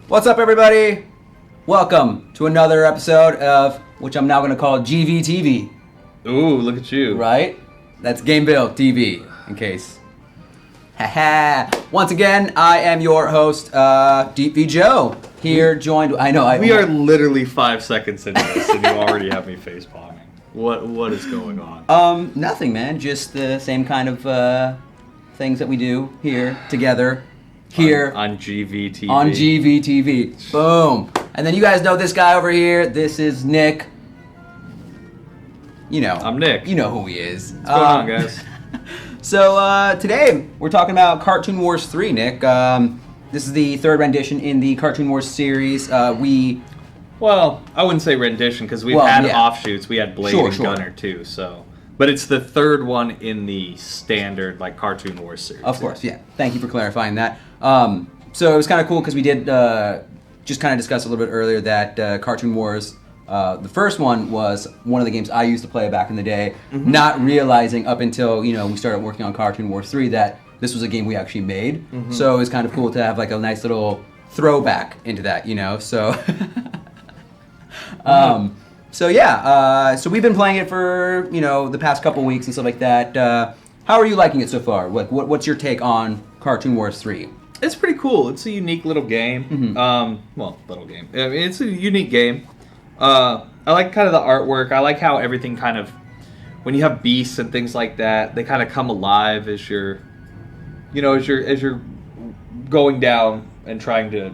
What's up, everybody? Welcome to another episode of, which I'm now going to call GAMEVIL TV. Ooh, look at you. Right? That's GAMEVIL TV, in case. Haha. Once again, I am your host, Deep V Joe. Here joined, We are literally 5 seconds into this and you already have me face palming. What is going on? Nothing, man. Just the same kind of things that we do here together. Here on GAMEVIL TV. On GAMEVIL TV. Boom. And then you guys know this guy over here. This is Nick. You know. I'm Nick. You know who he is. What's going on, guys? So today we're talking about Cartoon Wars 3, Nick. This is the third rendition in the Cartoon Wars series. Well, I wouldn't say rendition because we've had offshoots. We had Blade and Gunner too, so. But it's the third one in the standard Cartoon Wars series. Of course, yeah. Thank you for clarifying that. So it was kind of cool because we did just kind of discuss a little bit earlier that Cartoon Wars, the first one was one of the games I used to play back in the day, not realizing up until we started working on Cartoon Wars 3 that this was a game we actually made. So it was kind of cool to have a nice little throwback into that, So. So we've been playing it for the past couple weeks and stuff like that. How are you liking it so far? What's your take on Cartoon Wars 3? It's pretty cool. It's a unique little game. Little game. I mean, it's a unique game. I like kind of the artwork. I like how everything kind of, when you have beasts and things like that, they kind of come alive as you're going down and trying to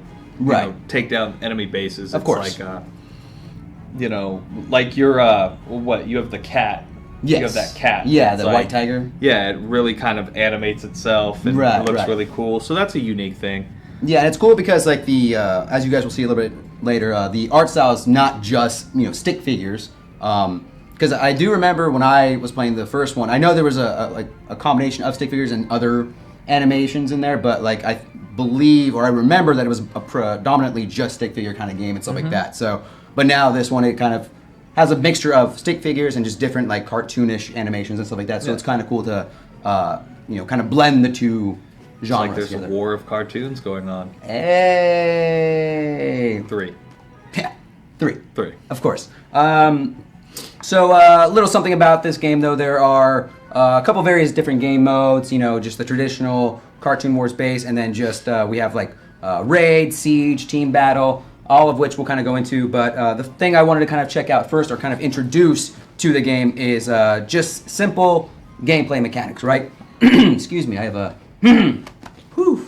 take down enemy bases. Of course. You have the cat. Yes. You have that cat. Yeah, the white tiger. Yeah, it really kind of animates itself and it looks really cool. So that's a unique thing. Yeah, and it's cool because as you guys will see a little bit later, the art style is not just stick figures. Because I do remember when I was playing the first one, I know there was a combination of stick figures and other animations in there, but I believe or I remember that it was a predominantly just stick figure kind of game and stuff like that. So, but now this one it kind of has a mixture of stick figures and just different cartoonish animations and stuff like that. So it's kind of cool to kind of blend the two genres there's together. A war of cartoons going on. Hey. 3. Yeah, 3. 3. Of course. So a little something about this game though. There are a couple various different game modes. Just the traditional Cartoon Wars base, and then just we have raid, siege, team battle. All of which we'll kind of go into, but the thing I wanted to kind of check out first or kind of introduce to the game is just simple gameplay mechanics, right? Excuse me, I have a... Whew.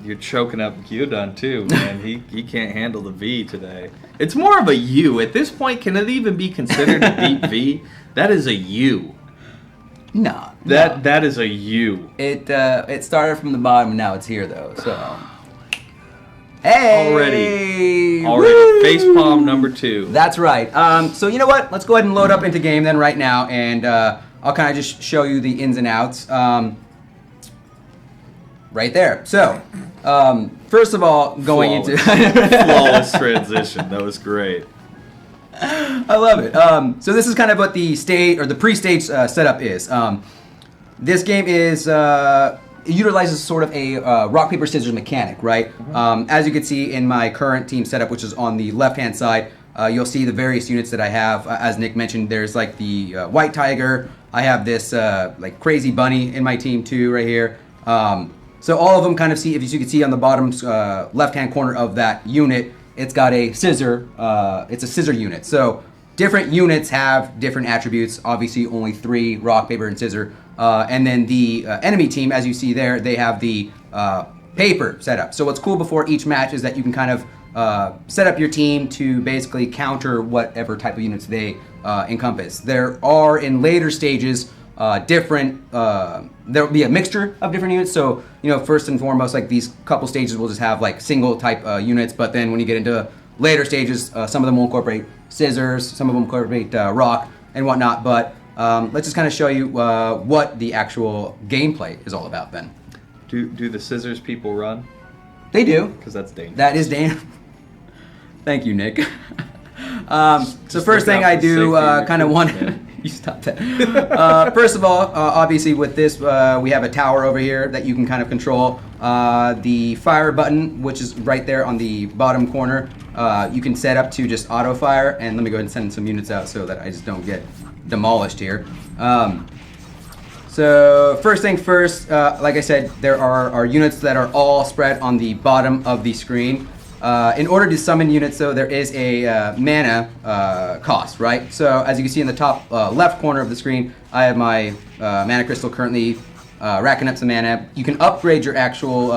You're choking up Gyudon too, man. He can't handle the V today. It's more of a U. At this point, can it even be considered a deep V? That is a U. No. That is a U. It started from the bottom, and now it's here, though, so... Hey! Already. Woo! Facepalm number 2. That's right. So you know what? Let's go ahead and load up into game then right now, and I'll kind of just show you the ins and outs. Right there. So, first of all, going flawless transition. That was great. I love it. So this is kind of what the stage or the pre-stage setup is. This game is. It utilizes sort of a rock, paper, scissors mechanic, right? As you can see in my current team setup, which is on the left-hand side, you'll see the various units that I have. As Nick mentioned, there's the white tiger. I have this crazy bunny in my team too, right here. So all of them kind of see, if you can see on the bottom left-hand corner of that unit, it's got a scissor. It's a scissor unit. So different units have different attributes. Obviously, only 3, rock, paper, and scissor. And then the enemy team, as you see there, they have the paper setup. So what's cool before each match is that you can kind of set up your team to basically counter whatever type of units they encompass. There are, in later stages, different, there will be a mixture of different units. So, first and foremost, these couple stages will just have single type units. But then when you get into later stages, some of them will incorporate scissors, some of them incorporate rock and whatnot. But let's just kind of show you what the actual gameplay is all about then. Do the scissors people run? They do. Because that's dangerous. That is dangerous. Thank you, Nick. So first thing I do kind of want You stop that. First of all, obviously with this, we have a tower over here that you can kind of control. The fire button, which is right there on the bottom corner, you can set up to just auto fire. And let me go ahead and send some units out so that I just don't get demolished here. So first thing first, like I said, there are units that are all spread on the bottom of the screen. In order to summon units, though, there is a mana cost, right? So as you can see in the top left corner of the screen, I have my mana crystal currently racking up some mana. You can upgrade your actual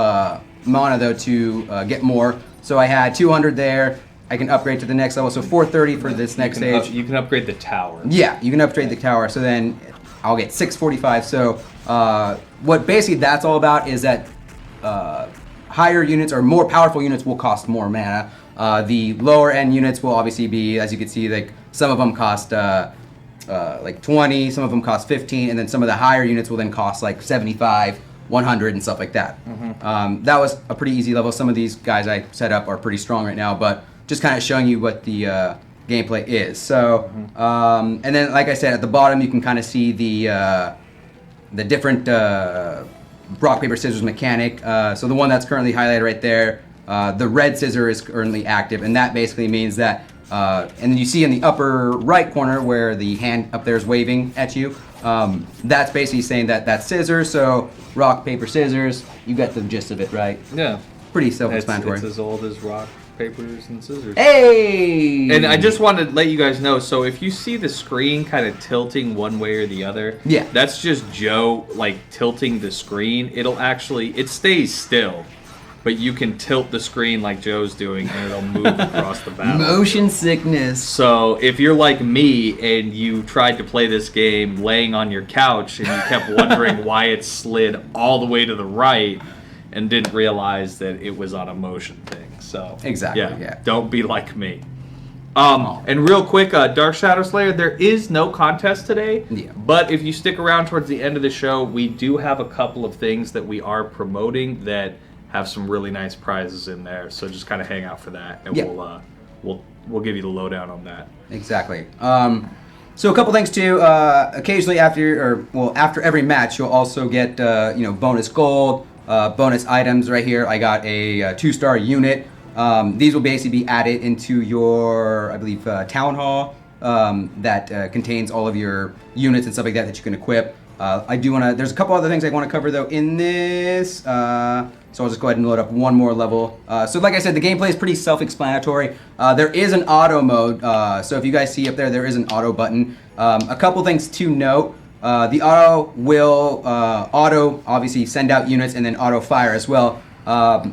mana, though, to get more. So I had 200 there. I can upgrade to the next level, so 430 for this next stage. You can upgrade the tower. Yeah, you can upgrade the tower, so then I'll get 645. So what basically that's all about is that higher units or more powerful units will cost more mana. The lower end units will obviously be, as you can see, like some of them cost like 20, some of them cost 15, and then some of the higher units will then cost like 75, 100, and stuff like that. That was a pretty easy level. Some of these guys I set up are pretty strong right now, but just kind of showing you what the gameplay is. So, and then like I said, at the bottom you can kind of see the different rock, paper, scissors mechanic. So the one that's currently highlighted right there, the red scissor is currently active, and that basically means that, and then you see in the upper right corner where the hand up there is waving at you, that's basically saying that that's scissors, so rock, paper, scissors, you got the gist of it, right? Yeah. Pretty self-explanatory. It's as old as rock, papers, and scissors. Hey! And I just wanted to let you guys know, so if you see the screen kind of tilting one way or the other, yeah, that's just Joe like tilting the screen. It stays still, but you can tilt the screen like Joe's doing and it'll move across the battle. Motion sickness. So if you're like me and you tried to play this game laying on your couch and you kept wondering why it slid all the way to the right and didn't realize that it was on a motion thing. So exactly, yeah. Don't be like me. And real quick, Dark Shadow Slayer, there is no contest today. Yeah. But if you stick around towards the end of the show, we do have a couple of things that we are promoting that have some really nice prizes in there. So just kind of hang out for that, and we'll give you the lowdown on that. Exactly. So a couple things too. Occasionally after every match, you'll also get bonus gold, bonus items. Right here, I got a 2-star unit. These will basically be added into your, I believe, town hall that contains all of your units and stuff like that that you can equip. There's a couple other things I want to cover though in this. So I'll just go ahead and load up one more level. So like I said, the gameplay is pretty self-explanatory. There is an auto mode. So if you guys see up there is an auto button. A couple things to note. The auto will auto obviously send out units and then auto fire as well.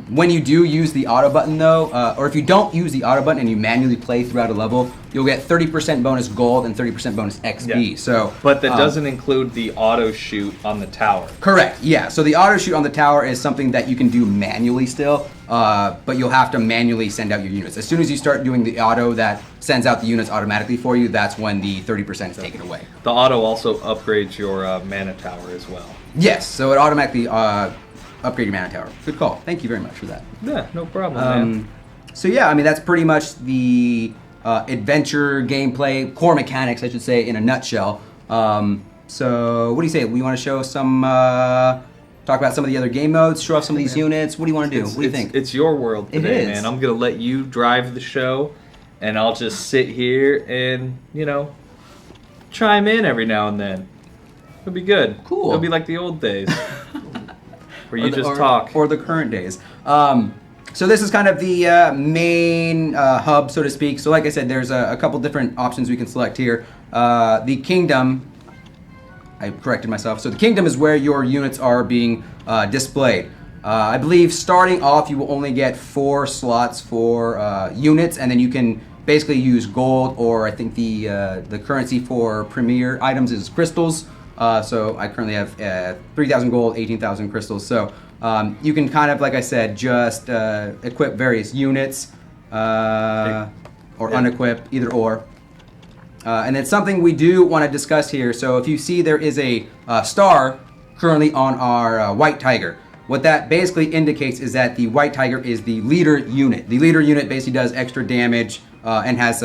When you do use the auto button though, or if you don't use the auto button and you manually play throughout a level, you'll get 30% bonus gold and 30% bonus XP. Yeah. So, but that doesn't include the auto shoot on the tower. Correct. Yeah. So the auto shoot on the tower is something that you can do manually still, but you'll have to manually send out your units. As soon as you start doing the auto that sends out the units automatically for you, that's when the 30% is taken away. The auto also upgrades your mana tower as well. Yes. So it automatically upgrade your mana tower. Good call. Thank you very much for that. Yeah, no problem, man. So yeah, I mean that's pretty much the adventure gameplay, core mechanics, I should say, in a nutshell. So what do you say? We want to show some, talk about some of the other game modes, show off some of these units. What do you want to do? What do you think? It's your world today, man. I'm gonna let you drive the show, and I'll just sit here and chime in every now and then. It'll be good. Cool. It'll be like the old days. Where you just talk. Or the current days. So this is kind of the main hub, so to speak. So like I said, there's a couple different options we can select here. The kingdom, I corrected myself. So the kingdom is where your units are being displayed. I believe starting off you will only get 4 slots for units, and then you can basically use gold, or I think the currency for premier items is crystals. So I currently have 3,000 gold, 18,000 crystals. So you can kind of, like I said, just equip various units or unequip, either or. And it's something we do want to discuss here. So if you see there is a star currently on our white tiger, what that basically indicates is that the white tiger is the leader unit. The leader unit basically does extra damage and has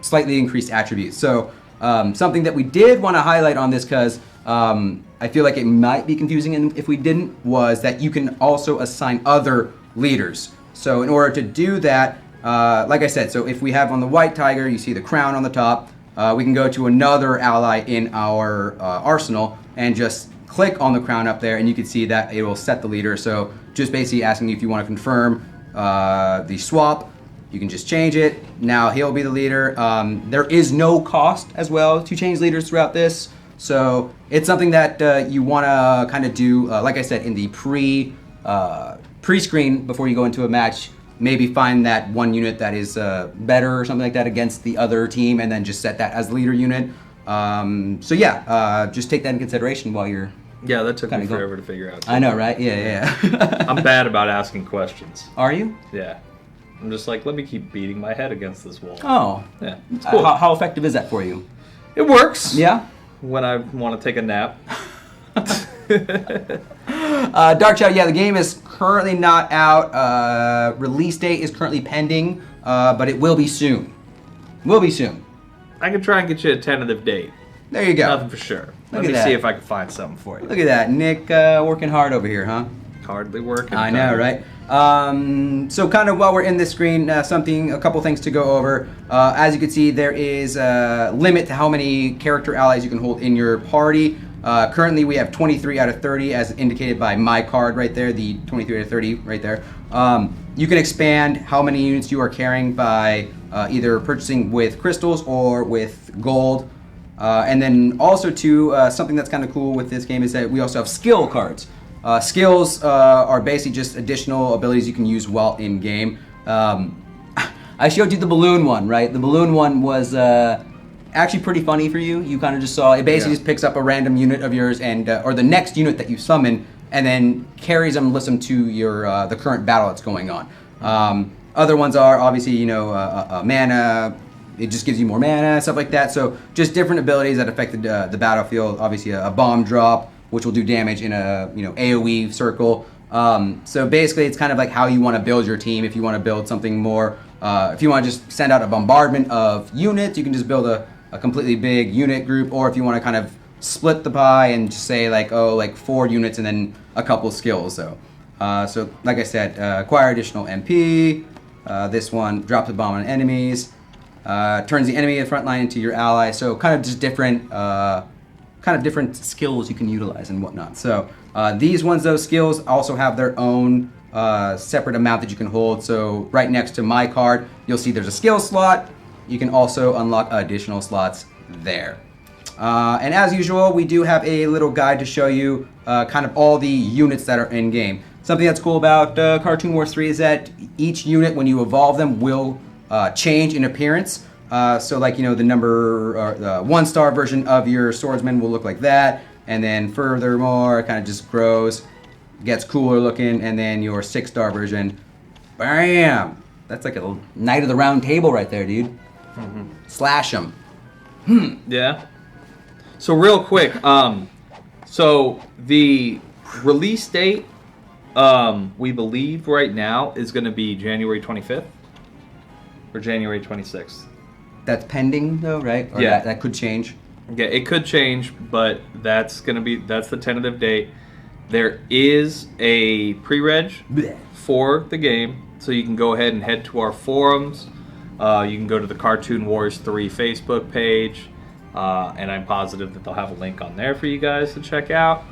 slightly increased attributes. So Something that we did want to highlight on this, because I feel like it might be confusing if we didn't, was that you can also assign other leaders. So in order to do that, like I said, so if we have on the white tiger, you see the crown on the top, we can go to another ally in our arsenal and just click on the crown up there, and you can see that it will set the leader. So just basically asking you if you want to confirm the swap. You can just change it. Now he'll be the leader. There is no cost as well to change leaders throughout this. So it's something that you want to kind of do, like I said, in the pre-screen before you go into a match. Maybe find that one unit that is better or something like that against the other team, and then just set that as the leader unit. So yeah, just take that in consideration while you're... Yeah, that took me forever to figure out. I know, right? Yeah. I'm bad about asking questions. Are you? Yeah. I'm just like, let me keep beating my head against this wall. Oh. Yeah, it's cool. How effective is that for you? It works. Yeah? When I want to take a nap. Dark Shadow, yeah, the game is currently not out. Release date is currently pending, but it will be soon. Will be soon. I can try and get you a tentative date. There you go. Nothing for sure. Let me that. see if I can find something for you. Look at that. Nick working hard over here, huh? Hardly working. I know, right? So kind of while we're in this screen, a couple things to go over. As you can see, there is a limit to how many character allies you can hold in your party. Currently, we have 23 out of 30, as indicated by my card right there, the 23 out of 30 right there. You can expand how many units you are carrying by either purchasing with crystals or with gold. And then also, too, something that's kind of cool with this game is that we also have skill cards. Skills are basically just additional abilities you can use while in game. I showed you the balloon one, right? The balloon one was actually pretty funny for you. You kind of just saw it basically just picks up a random unit of yours and or the next unit that you summon, and then carries them, listen to your the current battle that's going on. Other ones are obviously mana. It just gives you more mana, stuff like that. So just different abilities that affect the battlefield. Obviously a bomb drop, which will do damage in a AoE circle. So basically, it's kind of like how you want to build your team. If you want to build something more, if you want to just send out a bombardment of units, you can just build a completely big unit group. Or if you want to kind of split the pie and just say like 4 units and then a couple skills. So like I said, acquire additional MP. This one drops a bomb on enemies. Turns the enemy in the front line into your ally. So kind of just different skills you can utilize and whatnot. So these ones, those skills also have their own separate amount that you can hold. So right next to my card, you'll see there's a skill slot. You can also unlock additional slots there. And as usual, we do have a little guide to show you kind of all the units that are in game. Something that's cool about Cartoon Wars 3 is that each unit, when you evolve them, will change in appearance. So like, the number, the 1-star version of your swordsman will look like that. And then furthermore, it kind of just grows, gets cooler looking. And then your 6-star version, bam! That's like a Knight of the Round Table right there, dude. Mm-hmm. Slash them. Yeah. So real quick, so the release date, we believe right now is going to be January 25th or January 26th. That's pending though, right? Or yeah. That could change. Yeah, it could change, but that's the tentative date. There is a pre-reg for the game, so you can go ahead and head to our forums. You can go to the Cartoon Wars 3 Facebook page, and I'm positive that they'll have a link on there for you guys to check out.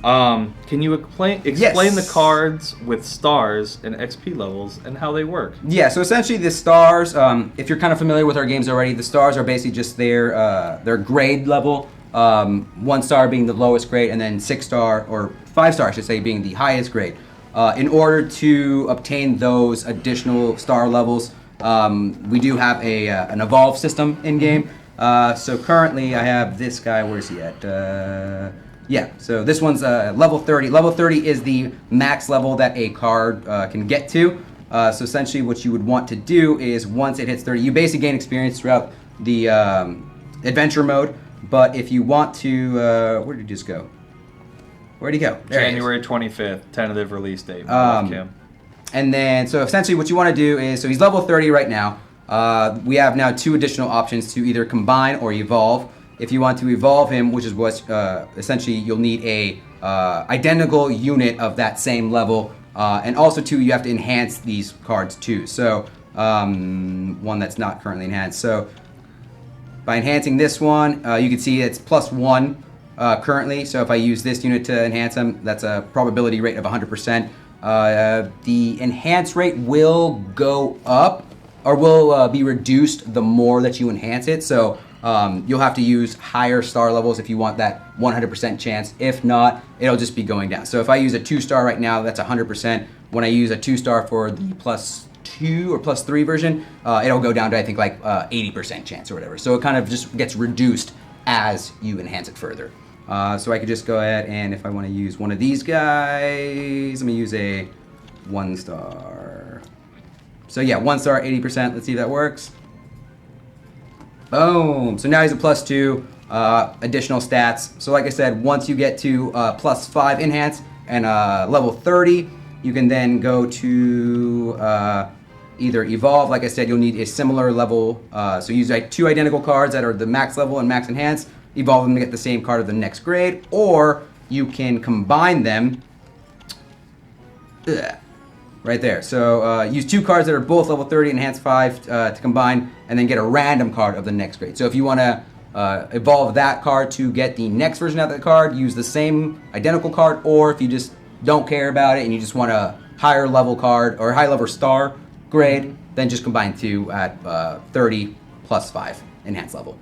Can you explain the cards with stars and XP levels and how they work? Yeah, so essentially the stars, if you're kind of familiar with our games already, the stars are basically just their grade level. 1 star being the lowest grade, and then 6-star or 5-star, I should say, being the highest grade. In order to obtain those additional star levels, we do have an evolve system in game. So currently I have this guy. Where's he at? Yeah, so this one's level 30. Level 30 is the max level that a card can get to. So essentially what you would want to do is once it hits 30, you basically gain experience throughout the adventure mode. But if you want to, where did he just go? Where'd he go? There January 25th, tentative release date. And then, so essentially what you want to do is, so he's level 30 right now. we have now 2 additional options to either combine or evolve. If you want to evolve him, which is what essentially you'll need a identical unit of that same level, and also too you have to enhance these cards too. So one that's not currently enhanced. So by enhancing this one, you can see it's +1 currently. So if I use this unit to enhance him, that's a probability rate of 100%. The enhance rate will go up, or will be reduced the more that you enhance it. So you'll have to use higher star levels if you want that 100% chance. If not, it'll just be going down. So if I use a 2-star right now, that's 100%. When I use a 2-star for the +2 or +3 version, it'll go down to, I think, like 80% chance or whatever. So it kind of just gets reduced as you enhance it further. So I could just go ahead and if I want to use one of these guys, let me use a 1-star. So yeah, 1-star, 80%. Let's see if that works. Boom. So now he's a +2, additional stats. So like I said, once you get to +5 enhance and level 30, you can then go to either evolve. Like I said, you'll need a similar level. So use like 2 identical cards that are the max level and max enhance. Evolve them to get the same card of the next grade, or you can combine them. Right there. So use 2 cards that are both level 30, enhance 5 to combine, and then get a random card of the next grade. So if you want to evolve that card to get the next version of that card, use the same identical card, or if you just don't care about it and you just want a higher level card or high level star grade, then just combine 2 at 30 +5 enhance level.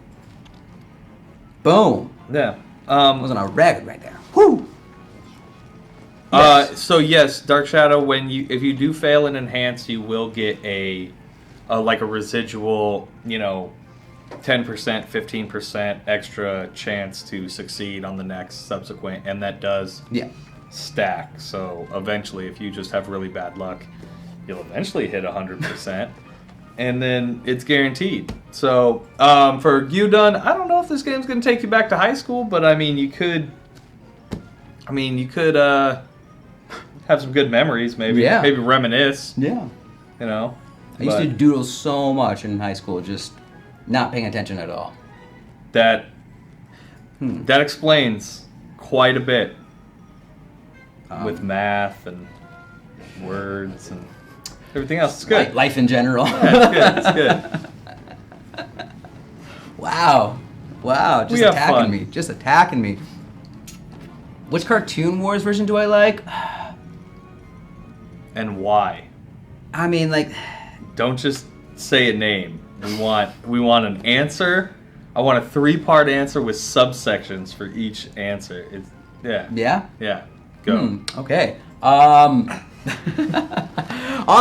Boom. Yeah. Wasn't a record right there. Woo! Yes. So yes, Dark Shadow. If you do fail an enhance, you will get a residual, 10%, 15% extra chance to succeed on the next subsequent, and that does stack. So eventually, if you just have really bad luck, you'll eventually hit 100%, and then it's guaranteed. So for Gyudon, I don't know if this game's going to take you back to high school, but I mean, you could have some good memories, maybe. Yeah. Maybe reminisce. Yeah. I used to doodle so much in high school, just not paying attention at all. That explains quite a bit with math and words and everything else. It's good. Life in general. Yeah, it's good. Wow. Just attacking me. Which Cartoon Wars version do I like? And why? I mean, like, don't just say a name. We want an answer. I want a 3-part answer with subsections for each answer. Yeah. Go. Okay. On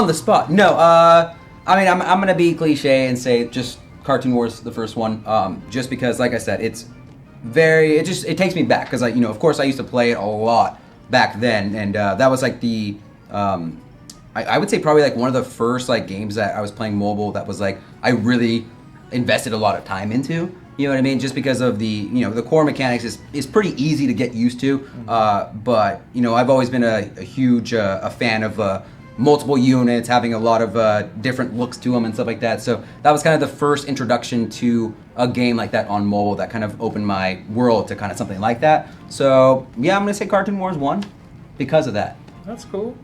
the spot. No. I mean, I'm gonna be cliche and say just Cartoon Wars, the first one. Just because, like I said, it takes me back because of course I used to play it a lot back then, and that was like the I would say probably like one of the first like games that I was playing mobile that was like I really invested a lot of time into. You know what I mean? Just because of the core mechanics is pretty easy to get used to. But I've always been a huge a fan of multiple units, having a lot of different looks to them and stuff like that. So that was kind of the first introduction to a game like that on mobile that kind of opened my world to kind of something like that. So yeah, I'm gonna say Cartoon Wars 1 because of that. That's cool.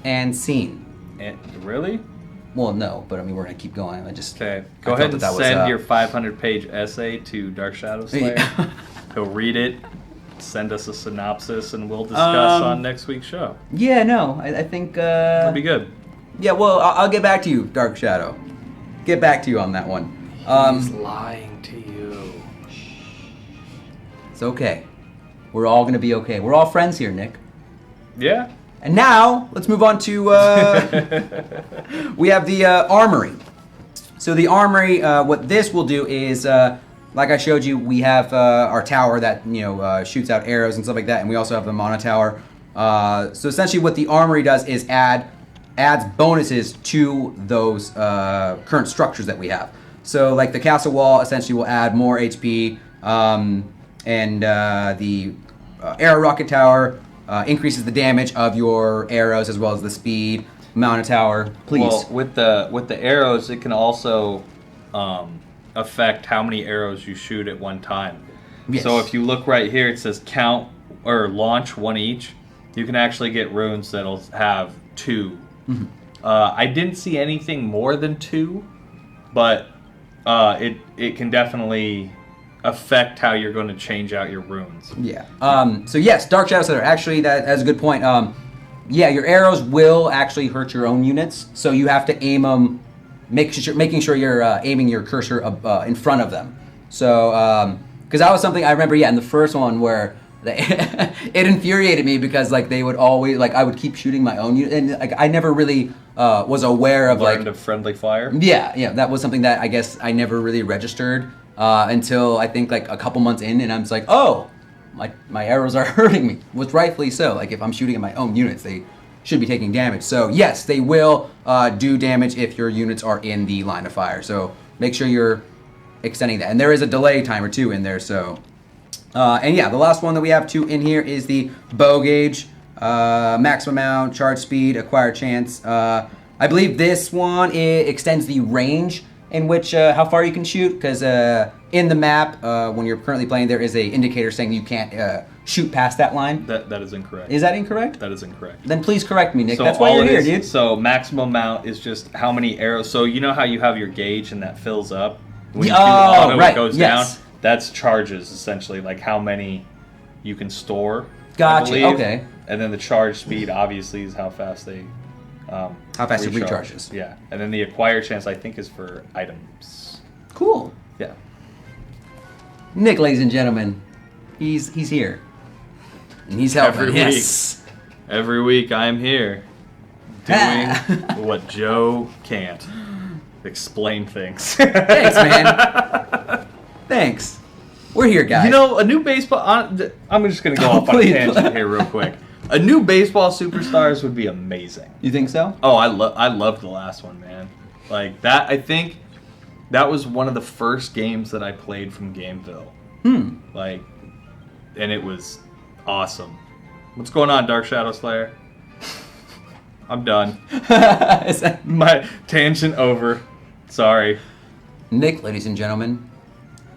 And scene. Really? Well, no, but I mean we're gonna keep going. Okay. Go ahead and send your 500-page essay to Dark Shadow Slayer. He'll read it, send us a synopsis, and we'll discuss on next week's show. Yeah, no, I think that'd be good. Yeah, well, I'll get back to you, Dark Shadow. Get back to you on that one. He's lying to you. It's okay. We're all gonna be okay. We're all friends here, Nick. Yeah. And now, let's move on to, we have the Armory. So the Armory, what this will do is, like I showed you, we have our tower that, shoots out arrows and stuff like that, and we also have the Mana Tower. So essentially what the Armory does is adds bonuses to those current structures that we have. So like the Castle Wall essentially will add more HP, and the Arrow Rocket Tower increases the damage of your arrows as well as the speed. mount a tower, please. Well, with the arrows, it can also affect how many arrows you shoot at one time. Yes. So if you look right here, it says count or launch one each. You can actually get runes that'll have 2. Mm-hmm. I didn't see anything more than 2, but it can definitely affect how you're going to change out your runes. Yeah. So yes, Dark Shadow Setter. Actually, that's a good point. Yeah, your arrows will actually hurt your own units, so you have to aim them, making sure you're aiming your cursor in front of them. So, because that was something I remember, in the first one where it infuriated me because like they would always I would keep shooting my own unit, and like I never really was aware of Learned of friendly fire. Yeah, that was something that I guess I never really registered until I think like a couple months in, and I'm just like, oh, my arrows are hurting me, which rightfully so. Like if I'm shooting at my own units, they should be taking damage. So yes, they will do damage if your units are in the line of fire. So make sure you're extending that, and there is a delay timer too in there. So. And yeah, the last one that we have in here is the bow gauge, maximum amount, charge speed, acquire chance. I believe this one it extends the range in which how far you can shoot, because in the map when you're currently playing, there is a indicator saying you can't shoot past that line. That is incorrect. Is that incorrect? That is incorrect. Then please correct me, Nick. So that's why you're here, dude. So maximum amount is just how many arrows. So you know how you have your gauge and that fills up when you do auto, right. it goes Yes. down. That's charges, essentially, like how many you can store. Gotcha, I believe. okay. And then the charge speed, obviously, is how fast they how fast it recharges. Yeah. And then the acquire chance, I think, is for items. Cool. Yeah. Nick, ladies and gentlemen, he's here. And he's helping. Every week, I'm here doing what Joe can't. Explain things. Thanks, man. Thanks. We're here, guys. You know, a new baseball... I'm just going to go off on a tangent here real quick. A new baseball superstars would be amazing. You think so? Oh, I loved the last one, man. Like, that, I think, that was one of the first games that I played from Gameville. Like, and it was awesome. What's going on, Dark Shadow Slayer? I'm done. My tangent over. Sorry. Nick, ladies and gentlemen.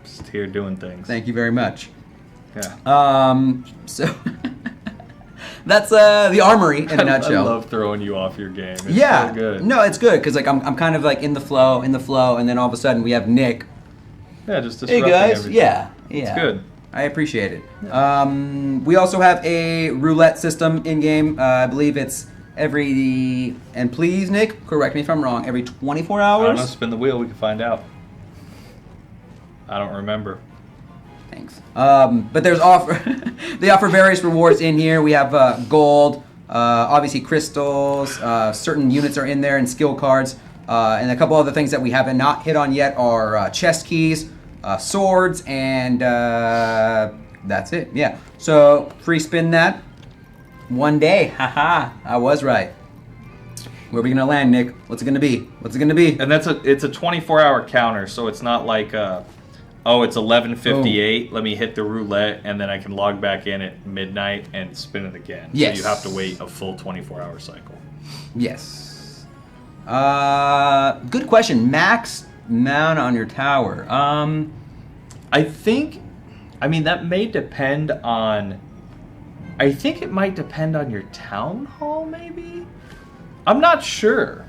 Just here doing things. Thank you very much. Yeah. So that's the Armory in a nutshell. I love throwing you off your game. It's so good. No, it's good because like I'm kind of like in the flow, and then all of a sudden we have Nick. Yeah, just disrupting everything. Yeah. It's good. I appreciate it. We also have a roulette system in game. I believe it's and please, Nick, correct me if I'm wrong, every 24 hours? I don't know, spin the wheel, we can find out. I don't remember. Thanks. But there's they offer various rewards in here. We have gold, obviously crystals, certain units are in there, and skill cards. And a couple other things that we haven't not hit on yet are chest keys, swords, and that's it. Yeah. So free spin that. One day. Haha. I was right. Where are we gonna land, Nick? What's it gonna be? And it's a 24-hour counter, so it's not like it's 11:58. Let me hit the roulette, and then I can log back in at midnight and spin it again. Yes. So you have to wait a full 24-hour cycle. Yes. Good question. Max mount on your tower. That may depend on. I think it might depend on your town hall, maybe? I'm not sure.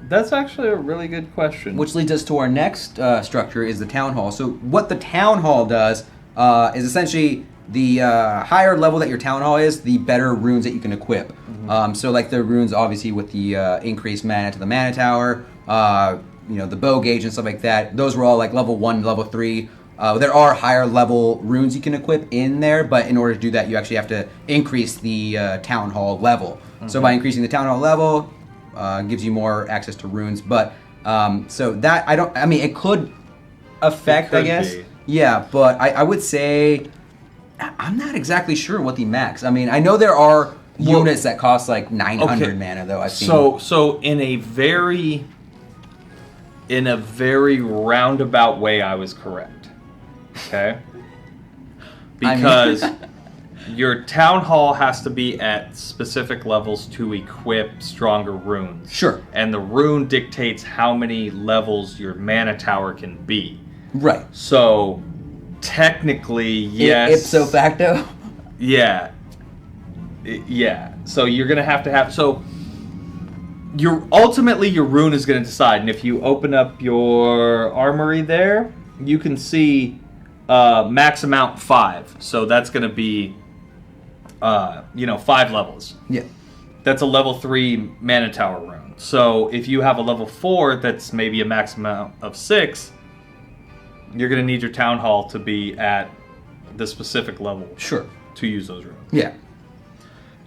That's actually a really good question. Which leads us to our next structure is the town hall. So what the town hall does is essentially the higher level that your town hall is, the better runes that you can equip. So like the runes obviously with the increased mana to the mana tower, the bow gauge and stuff like that. Those were all like level 1, level 3. There are higher level runes you can equip in there, but in order to do that, you actually have to increase the town hall level. So by increasing the town hall level, gives you more access to runes. But so that it could affect, I guess. Be. Yeah, but I would say I'm not exactly sure what the max. I mean, I know there are units that cost like 900 mana though. I've seen. So in a very roundabout way, I was correct. Okay. Because Your town hall has to be at specific levels to equip stronger runes. Sure. And the rune dictates how many levels your mana tower can be. Right. So, technically, yes. Ipso facto? Yeah. Yeah. So you're going to have... So, ultimately, your rune is going to decide. And if you open up your armory there, you can see max amount 5. So that's going to be, 5 levels. Yeah. That's a level 3 mana tower rune. So if you have a level 4 that's maybe a max amount of 6, you're going to need your town hall to be at the specific level. Sure. To use those runes. Yeah.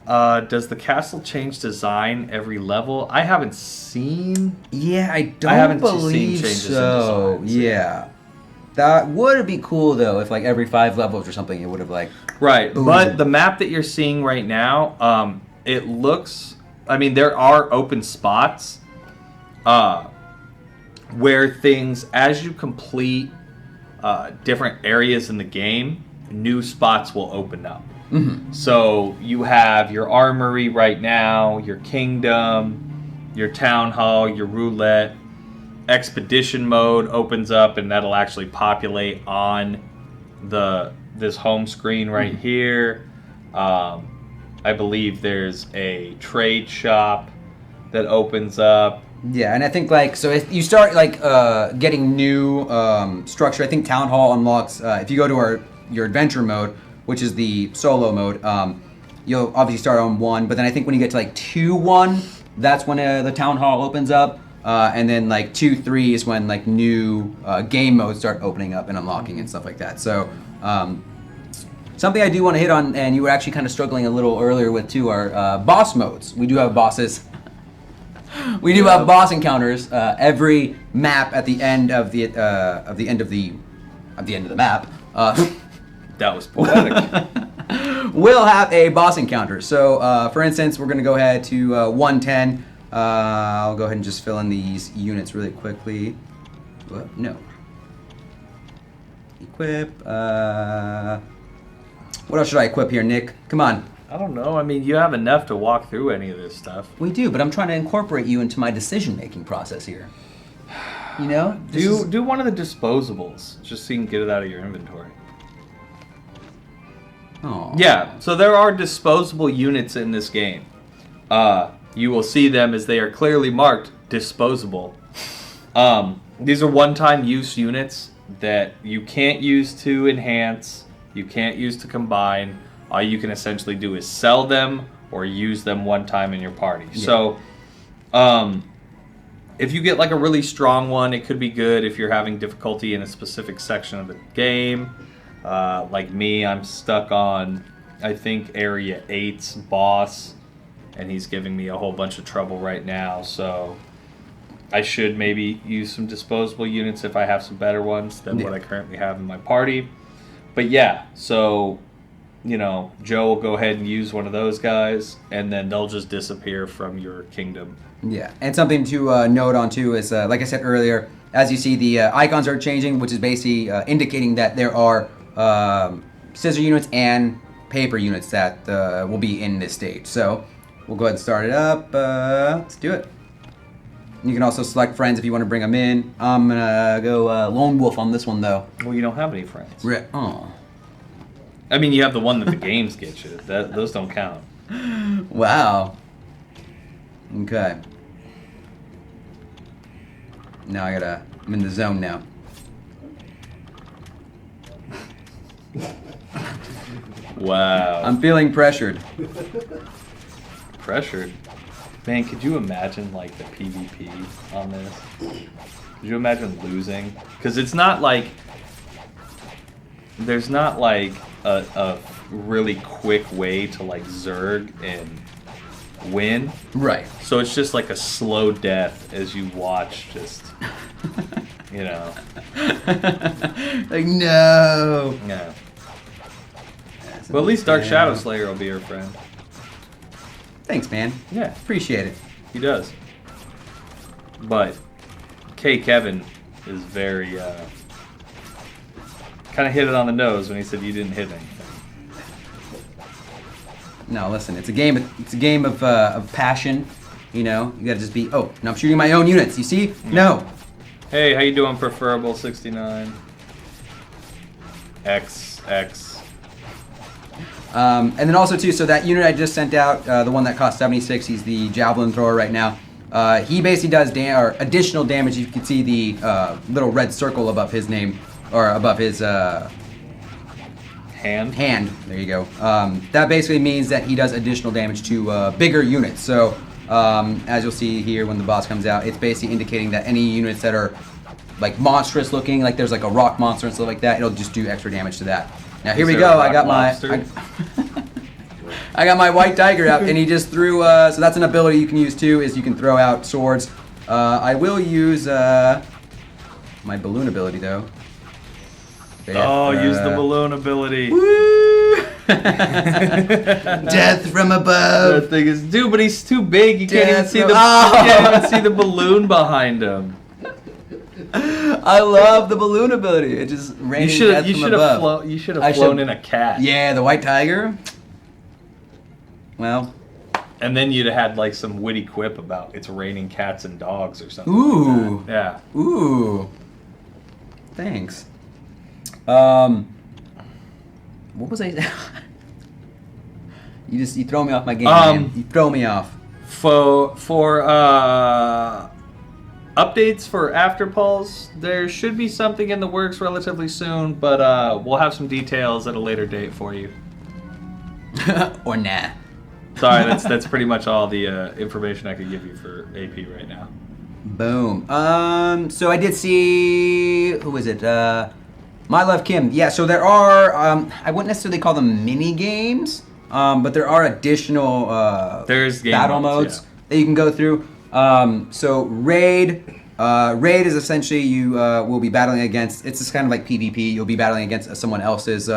Does the castle change design every level? I haven't seen. Yeah, I don't haven't seen believe changes in so. designs. Yeah. That would be cool though if like every 5 levels or something it would have like. Right, Boom. but the map that you're seeing right now, it looks. I mean, there are open spots, where things as you complete different areas in the game, new spots will open up. Mm-hmm. So you have your armory right now, your kingdom, your town hall, your roulette. Expedition mode opens up, and that'll actually populate on this home screen right here. I believe there's a trade shop that opens up. Yeah, and I think like so if you start like getting new structure, I think Town Hall unlocks if you go to your adventure mode, which is the solo mode. You'll obviously start on 1, but then I think when you get to like 2-1, that's when the Town Hall opens up. And then like 2-3 is when like new game modes start opening up and unlocking and stuff like that. So something I do want to hit on, and you were actually kind of struggling a little earlier with too, are boss modes. We do have bosses. We do have boss encounters. Every map at the end of the map. That was poetic. We'll have a boss encounter. So, for instance, we're going to go ahead to 110. I'll go ahead and just fill in these units really quickly. No. Equip. What else should I equip here, Nick? Come on. I don't know. I mean, you have enough to walk through any of this stuff. We do, but I'm trying to incorporate you into my decision-making process here. You know? Do one of the disposables, just so you can get it out of your inventory. Oh. Yeah, so there are disposable units in this game. You will see them as they are clearly marked disposable. These are one-time use units that you can't use to enhance, you can't use to combine. All you can essentially do is sell them or use them one time in your party. Yeah. So, if you get like a really strong one, it could be good if you're having difficulty in a specific section of the game. Like me, I'm stuck on, I think, Area 8's boss, and he's giving me a whole bunch of trouble right now. So, I should maybe use some disposable units if I have some better ones than what I currently have in my party. But yeah, so... Joe will go ahead and use one of those guys, and then they'll just disappear from your kingdom. Yeah, and something to note on too is, like I said earlier, as you see, the icons are changing, which is basically indicating that there are scissor units and paper units that will be in this stage. So we'll go ahead and start it up. Let's do it. You can also select friends if you want to bring them in. I'm gonna go lone wolf on this one though. Well, you don't have any friends. Oh. I mean, you have the one that the games get you. Those don't count. Wow. Okay. Now I'm in the zone now. Wow. I'm feeling pressured. Pressured? Man, could you imagine, like, the PvP on this? Could you imagine losing? Because it's not like... There's not, like, a really quick way to, like, Zerg and win. Right. So it's just like a slow death as you watch just, Like, no. Yeah. Well, at least Dark Shadow Slayer will be your friend. Thanks, man. Yeah. Appreciate it. He does. But K. Kevin is very... kind of hit it on the nose when he said you didn't hit anything. No, listen, it's a game. It's a game of passion. You know, you gotta just be. Oh, no, I'm shooting my own units. You see? No. Hey, how you doing, Preferable 69? X. And then also too, so that unit I just sent out, the one that cost 76, he's the javelin thrower right now. He basically does additional damage. You can see the little red circle above his name, or above his hand. There you go. That basically means that he does additional damage to bigger units. So as you'll see here when the boss comes out, it's basically indicating that any units that are like monstrous looking, like there's like a rock monster and stuff like that, it'll just do extra damage to that. Now here we go. I got my white tiger out, and he just threw. So that's an ability you can use too. Is you can throw out swords. I will use my balloon ability though. Use the balloon ability. Woo! Death from above. That thing is, dude, but he's too big. You can't even see the. You can't even see the balloon behind him. I love the balloon ability. It just rains death from above. You should have flown in a cat. Yeah, the white tiger. Well. And then you'd have had like some witty quip about it's raining cats and dogs or something. Ooh. Like that. Yeah. Ooh. Thanks. What was I? You throw me off my game, man. You throw me off. For updates for Afterpulse, there should be something in the works relatively soon, but we'll have some details at a later date for you. Or nah. Sorry, that's pretty much all the information I could give you for AP right now. Boom. So I did see, who was it? My Love Kim. Yeah. So there are. I wouldn't necessarily call them mini games, but there are additional There's game battle modes that you can go through. So raid. Raid is essentially you will be battling against. It's just kind of like PvP. You'll be battling against someone else's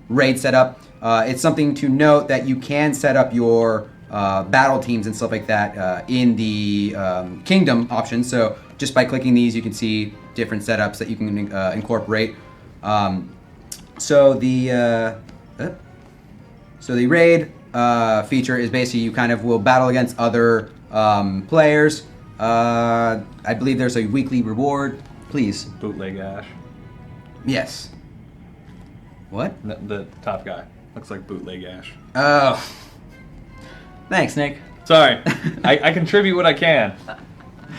raid setup. It's something to note that you can set up your battle teams and stuff like that in the kingdom option. So just by clicking these, you can see different setups that you can incorporate. So the raid feature is basically you kind of will battle against other players. I believe there's a weekly reward. Please. Bootleg Ash. Yes. What? The top guy. Looks like Bootleg Ash. Oh. Thanks, Nick. Sorry. I contribute what I can.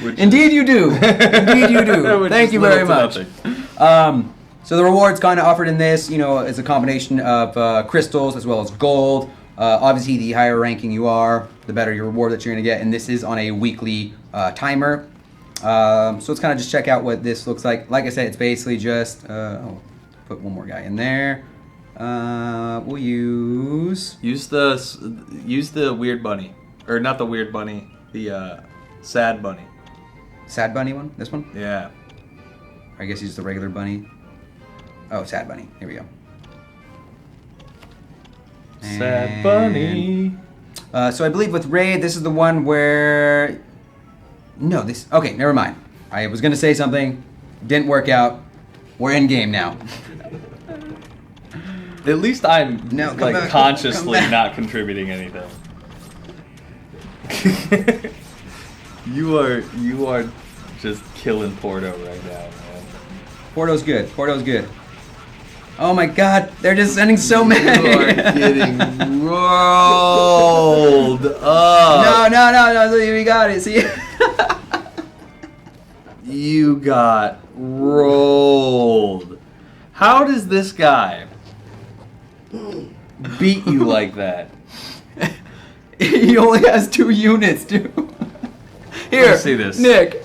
Indeed you do. Indeed you do. Thank you very much. So the rewards kind of offered in this, you know, is a combination of crystals as well as gold. Obviously, the higher ranking you are, the better your reward that you're going to get. And this is on a weekly timer. So let's kind of just check out what this looks like. Like I said, it's basically just... put one more guy in there. We'll use the weird bunny, or not the weird bunny, the sad bunny. Sad bunny one. This one. Yeah. I guess use the regular bunny. Oh, sad bunny. Here we go. Sad bunny. So I believe with raid, this is the one where. No, this. Okay, never mind. I was gonna say something, didn't work out. We're in game now. At least I'm back, consciously not contributing anything. You are just killing Porto right now, man. Porto's good. Porto's good. Oh my God, they're just sending so many. You are getting rolled up. No. We got it. See. You got rolled. How does this guy beat you like that? He only has 2 units, dude. Here, let's see this. Nick.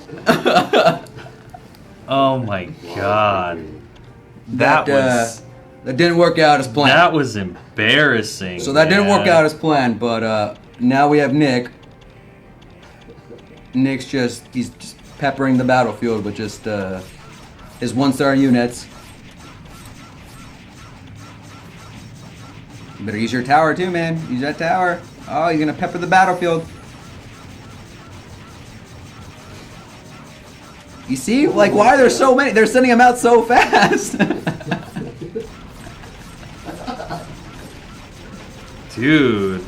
Oh my God. That didn't work out as planned. That was embarrassing. So that didn't work out as planned, but now we have Nick. Nick's he's just peppering the battlefield with just his 1-star units. You better use your tower too, man. Use that tower. Oh, you're gonna pepper the battlefield. You see? Like, why are there so many? They're sending them out so fast. Dude.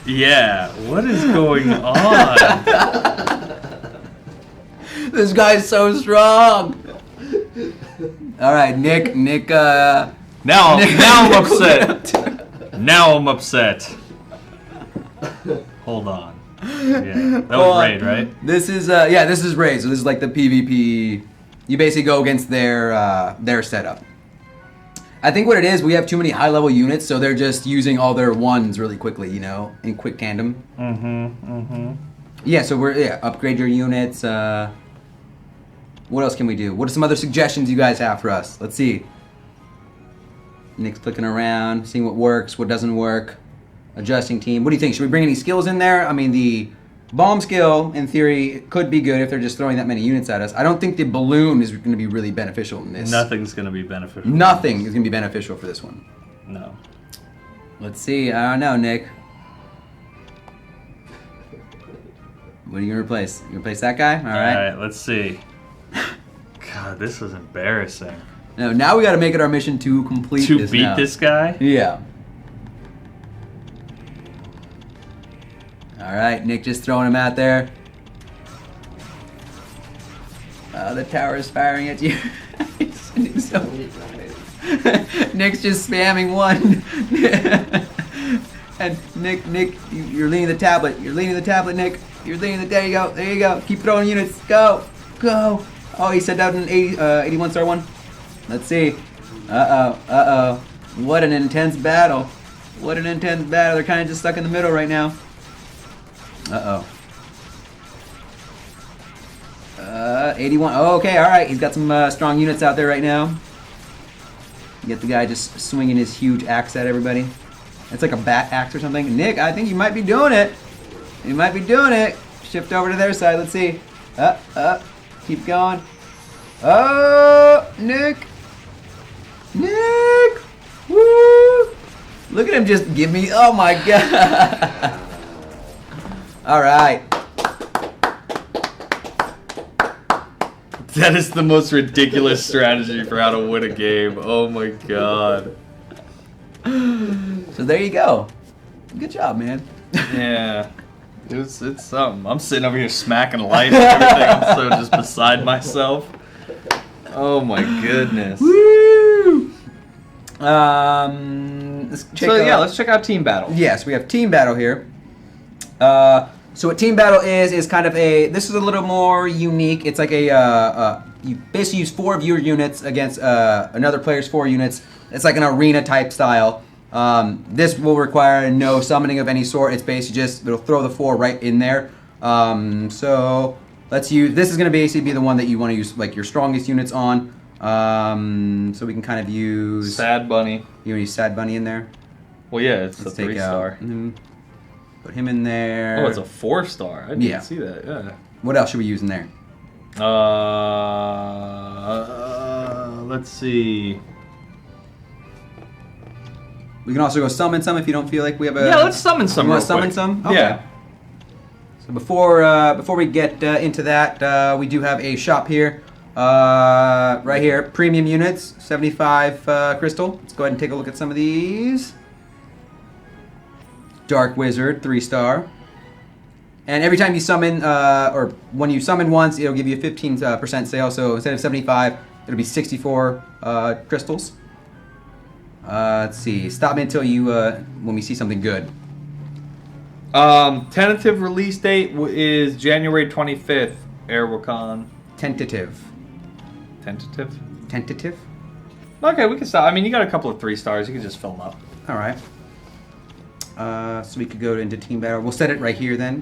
Yeah, what is going on? This guy's so strong. All right, Nick. Now I'm upset. Now I'm upset. Hold on. Yeah, that was raid, right? This is this is raid. So this is like the PvP. You basically go against their setup. I think what it is, we have too many high-level units, so they're just using all their ones really quickly, you know, in quick tandem. Yeah, so we're upgrade your units. What else can we do? What are some other suggestions you guys have for us? Let's see. Nick's clicking around, seeing what works, what doesn't work. Adjusting team. What do you think? Should we bring any skills in there? I mean, the bomb skill, in theory, could be good if they're just throwing that many units at us. I don't think the balloon is going to be really beneficial in this. Nothing's going to be beneficial. Nothing is going to be beneficial for this one. No. Let's see. I don't know, Nick. What are you going to replace? You replace that guy? All right. Let's see. God, this is embarrassing. No, now we got to make it our mission to complete to beat this guy? Yeah. All right, Nick just throwing him out there. The tower is firing at you. Nick's just spamming one. And Nick, you're leaning the tablet. You're leaning the tablet, Nick. You're leaning the. There you go. There you go. Keep throwing units. Go. Oh, he sent out an 81 star one. Let's see. Uh-oh. What an intense battle. They're kind of just stuck in the middle right now. Uh-oh. 81. Oh, okay, all right. He's got some strong units out there right now. You get the guy just swinging his huge axe at everybody. It's like a bat axe or something. Nick, I think you might be doing it. Shift over to their side. Let's see. Keep going. Oh, Nick. Woo. Look at him just give me. Oh, my God. All right. That is the most ridiculous strategy for how to win a game. Oh my god. So there you go. Good job, man. Yeah. It's something. I'm sitting over here smacking light and everything. I'm so just beside myself. Oh my goodness. Woo! Let's check out Team Battle. Yes, we have Team Battle here. So what Team Battle is kind of this is a little more unique. It's like you basically use 4 of your units against another player's 4 units. It's like an arena type style. This will require no summoning of any sort. It's basically it'll throw the 4 right in there. So let's use, this is going to basically be the one that you want to use like your strongest units on. So we can kind of use... Sad Bunny. You want to use Sad Bunny in there? Well, yeah, it's a 3-star. Put him in there. Oh, it's a 4-star. I didn't see that. Yeah. What else should we use in there? Let's see. We can also go summon some if you don't feel like we have a... Yeah, let's summon some. You want to summon some? Okay. Yeah. So before we get into that, we do have a shop here. Right here, premium units, 75 crystal. Let's go ahead and take a look at some of these. Dark Wizard, 3-star. And every time you summon, or when you summon once, it'll give you a 15% sale. So instead of 75, it'll be 64 crystals. Let's see. Stop me until you, when we see something good. Tentative release date is January 25th. Airwacon. Tentative. Okay, we can stop. I mean, you got a couple of 3-stars. You can just fill them up. All right. So we could go into Team Battle. We'll set it right here then.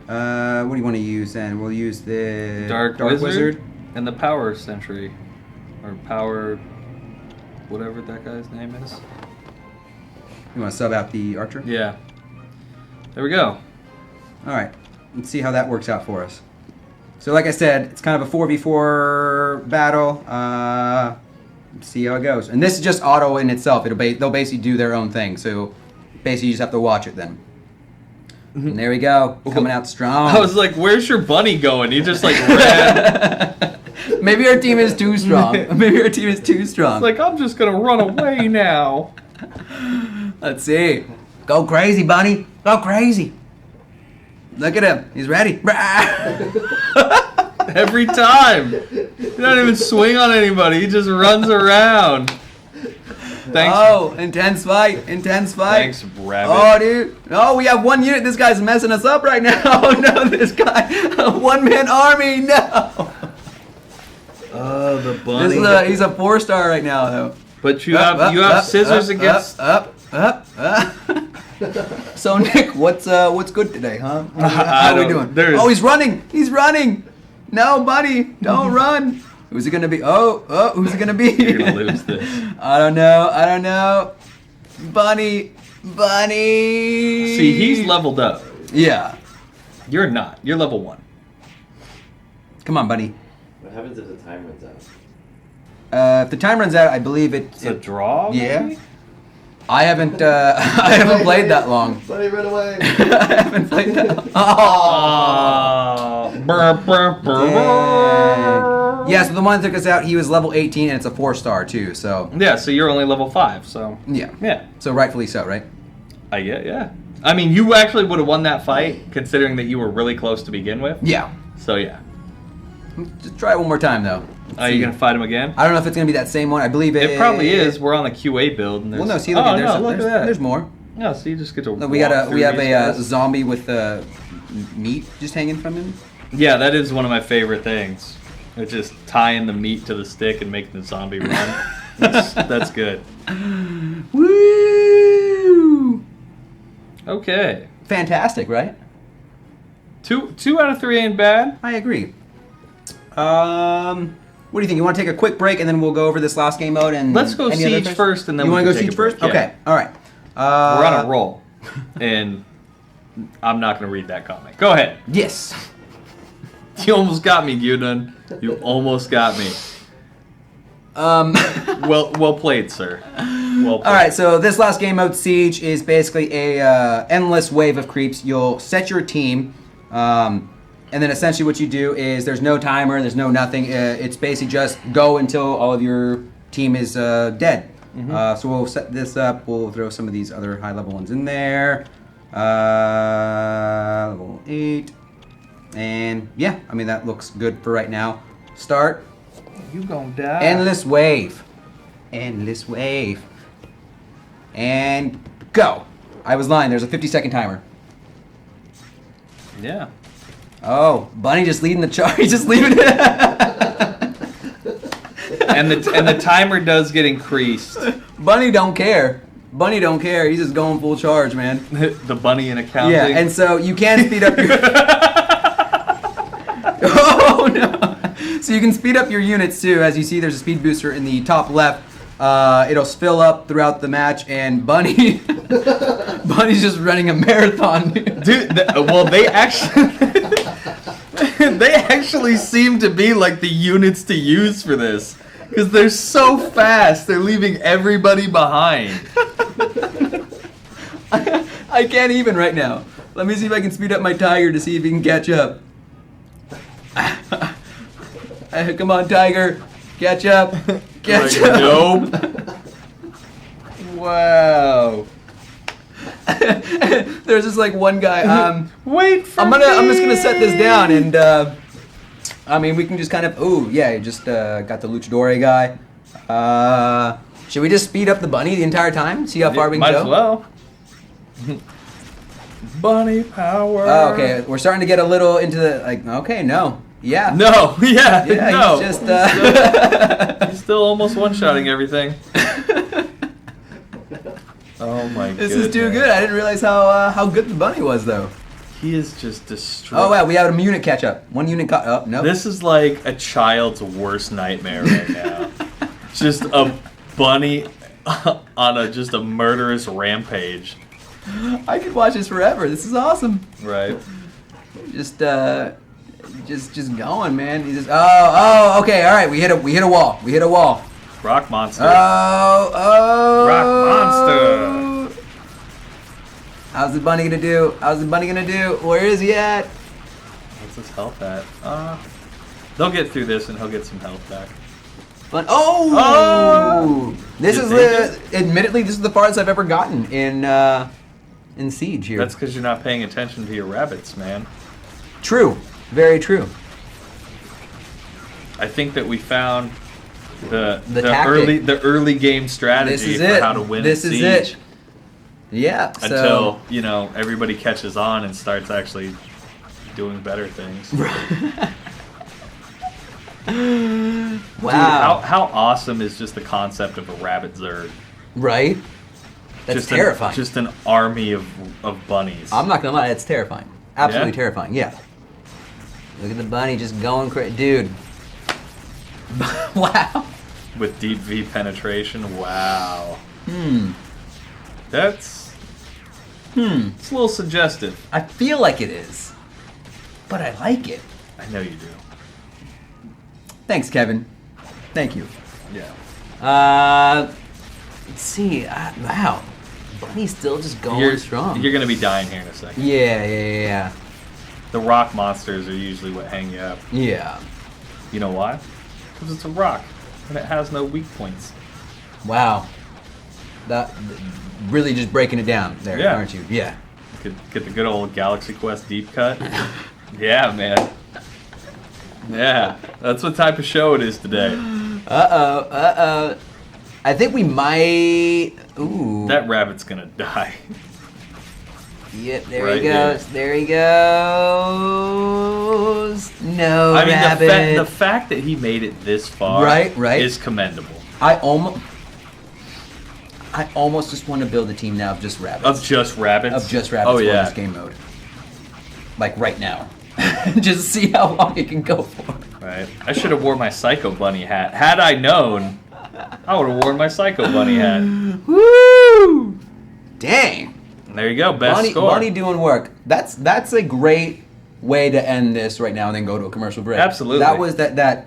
What do you want to use then? We'll use the Dark Wizard and the Power Sentry. Or Power... whatever that guy's name is. You want to sub out the Archer? Yeah. There we go. Alright. Let's see how that works out for us. So like I said, it's kind of a 4v4 battle. Let's see how it goes. And this is just auto in itself. They'll basically do their own thing. So basically you just have to watch it then. And there we go. Coming out strong. I was like, where's your bunny going? He just like ran. Maybe our team is too strong. It's like, I'm just going to run away now. Let's see. Go crazy, bunny. Go crazy. Look at him. He's ready. Every time. He don't even swing on anybody. He just runs around. Thanks. Oh, intense fight. Intense fight. Thanks, Rabbit. Oh, dude. Oh, we have 1 unit. This guy's messing us up right now. Oh, no, this guy. A one-man army. No. Oh, the bunny. He's a 4-star right now, though. But you have scissors against... Up. So, Nick, what's good today, huh? How are we doing? Oh, he's running. He's running. No, buddy. Don't run. Who's it gonna be? Oh, who's it gonna be? You're gonna lose this. I don't know. Bunny. See, he's leveled up. Yeah. You're not. You're level 1. Come on, buddy. What happens if the time runs out? If the time runs out, I believe It's a draw. Yeah. Maybe? I haven't played that long. Buddy, run away. I haven't played that long. Oh. Yeah, so the one that took us out, he was level 18, and it's a 4-star too. So Yeah, so you're only level 5. So yeah. So rightfully so, right? Yeah. I mean, you actually would have won that fight, considering that you were really close to begin with. Yeah. So yeah. Just try it one more time, though. Are you gonna fight him again? I don't know if it's gonna be that same one. I believe It probably is. We're on the QA build, and there's... Well, no. See, look, look there's at that. there's more. No, so you just get to. Look, we have a zombie with meat just hanging from him. Yeah, that is one of my favorite things. It's just tying the meat to the stick and making the zombie run. That's good. Woo! Okay. Fantastic, right? 2 out of 3 ain't bad. I agree. What do you think? You want to take a quick break and then we'll go over this last game mode and Let's go any other siege things? first, and then you we want can to go take siege a break. first? Okay. All right. We're on a roll, and I'm not going to read that comic. Go ahead. Yes. You almost got me, Gyudun. You almost got me. Well played, sir. Well played. All right. So this last game mode, Siege, is basically a endless wave of creeps. You'll set your team, and then essentially what you do is there's no timer, there's no nothing. It's basically just go until all of your team is dead. So we'll set this up. We'll throw some of these other high-level ones in there. Level 8. And yeah, I mean, that looks good for right now. Start. You gonna die. Endless wave. Endless wave. And go. I was lying. There's a 50-second timer. Yeah. Oh, Bunny just leading the charge. He's just leaving it. And the timer does get increased. Bunny don't care. Bunny don't care. He's just going full charge, man. The bunny in accounting. Yeah, and so you can speed up your... Oh, no. So you can speed up your units, too. As you see, there's a speed booster in the top left. It'll fill up throughout the match, and Bunny's just running a marathon. Dude, they actually seem to be like the units to use for this. Because they're so fast, they're leaving everybody behind. I can't even right now. Let me see if I can speed up my Tiger to see if he can catch up. Come on, Tiger. Catch up. Catch up. Nope. Wow. There's just like one guy. Wait for I'm me. just gonna set this down, and I mean we can just kind of. Oh yeah, just got the luchador guy. Should we just speed up the bunny the entire time? See how far we can Might go. as well. Bunny power. Oh, okay, we're starting to get a little into the like. Okay, no, yeah, No, yeah, no. He's just. He's still almost one-shotting everything. Oh my god. This is too good. I didn't realize how good the bunny was though. He is just destroyed. Oh wow, we have a unit catch up. One unit caught up. No. This is like a child's worst nightmare right now. Just a bunny on just a murderous rampage. I could watch this forever. This is awesome. Right. Just going, man. He's just oh, okay, all right. We hit a wall. We hit a wall. Rock monster. Oh. Rock monster. How's the bunny gonna do? How's the bunny gonna do? Where is he at? What's his health at? They'll get through this and he'll get some health back. But Oh! this You is think admittedly this is the farthest I've ever gotten in in siege here. That's because you're not paying attention to your rabbits, man. True. Very true. I think that we found the tactic. early game strategy for how to win This a is siege. it. Yeah. Until, everybody catches on and starts actually doing better things. Wow. Dude, how awesome is just the concept of a rabbit zerg? Right? That's Just terrifying. Just an army of bunnies. I'm not going to lie, it's terrifying. Absolutely Yeah? terrifying, yeah. Look at the bunny just going crazy. Dude. Wow. With deep V penetration, wow. That's... It's a little suggestive. I feel like it is. But I like it. I know you do. Thanks, Kevin. Thank you. Yeah. Let's see. Wow. Bunny's still just going strong. You're going to be dying here in a second. Yeah. The rock monsters are usually what hang you up. Yeah. You know why? Because it's a rock, and it has no weak points. Wow. That really just breaking it down there, Yeah. aren't you? Yeah. Could get the good old Galaxy Quest deep cut. Yeah, man. Yeah, that's what type of show it is today. Uh-oh. I think we might... Ooh. That rabbit's gonna die. Yep, there Right he goes. here. There he goes. No, I mean, rabbit. the fact that he made it this far Right. is commendable. I almost just want to build a team now of just rabbits. Of just rabbits? Of just rabbits Oh, for yeah. this game mode. Like right now. Just see how long it can go for. Right. I should have worn my Psycho Bunny hat. Had I known, I would have worn my Psycho Bunny hat. Woo! Dang. And there you go, best score. Bunny doing work. That's a great way to end this right now and then go to a commercial break. Absolutely. That was that.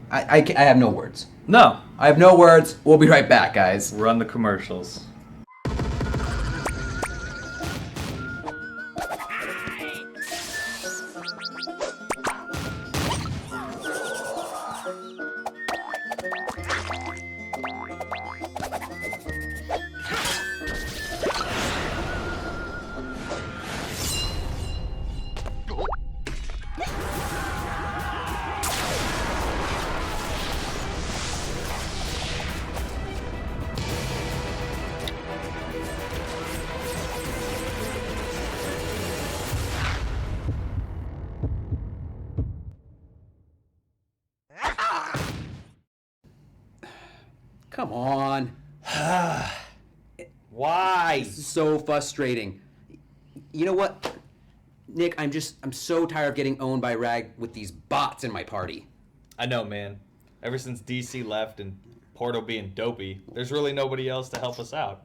I have no words. No. I have no words. We'll be right back, guys. Run the commercials. Come on. Why? This is so frustrating. You know what, Nick? I'm so tired of getting owned by Rag with these bots in my party. I know, man. Ever since DC left and Porto being dopey, there's really nobody else to help us out.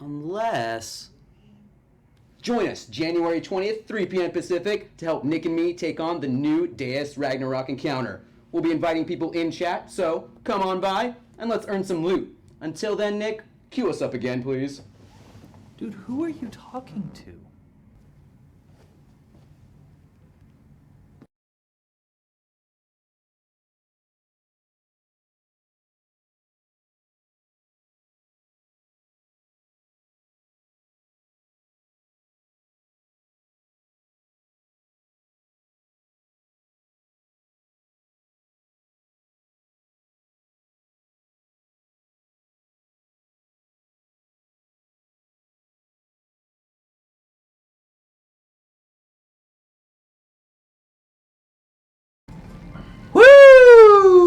Unless... Join us January 20th, 3 p.m. Pacific, to help Nick and me take on the new Deus Ragnarok encounter. We'll be inviting people in chat, so come on by and let's earn some loot. Until then, Nick, cue us up again, please. Dude, who are you talking to?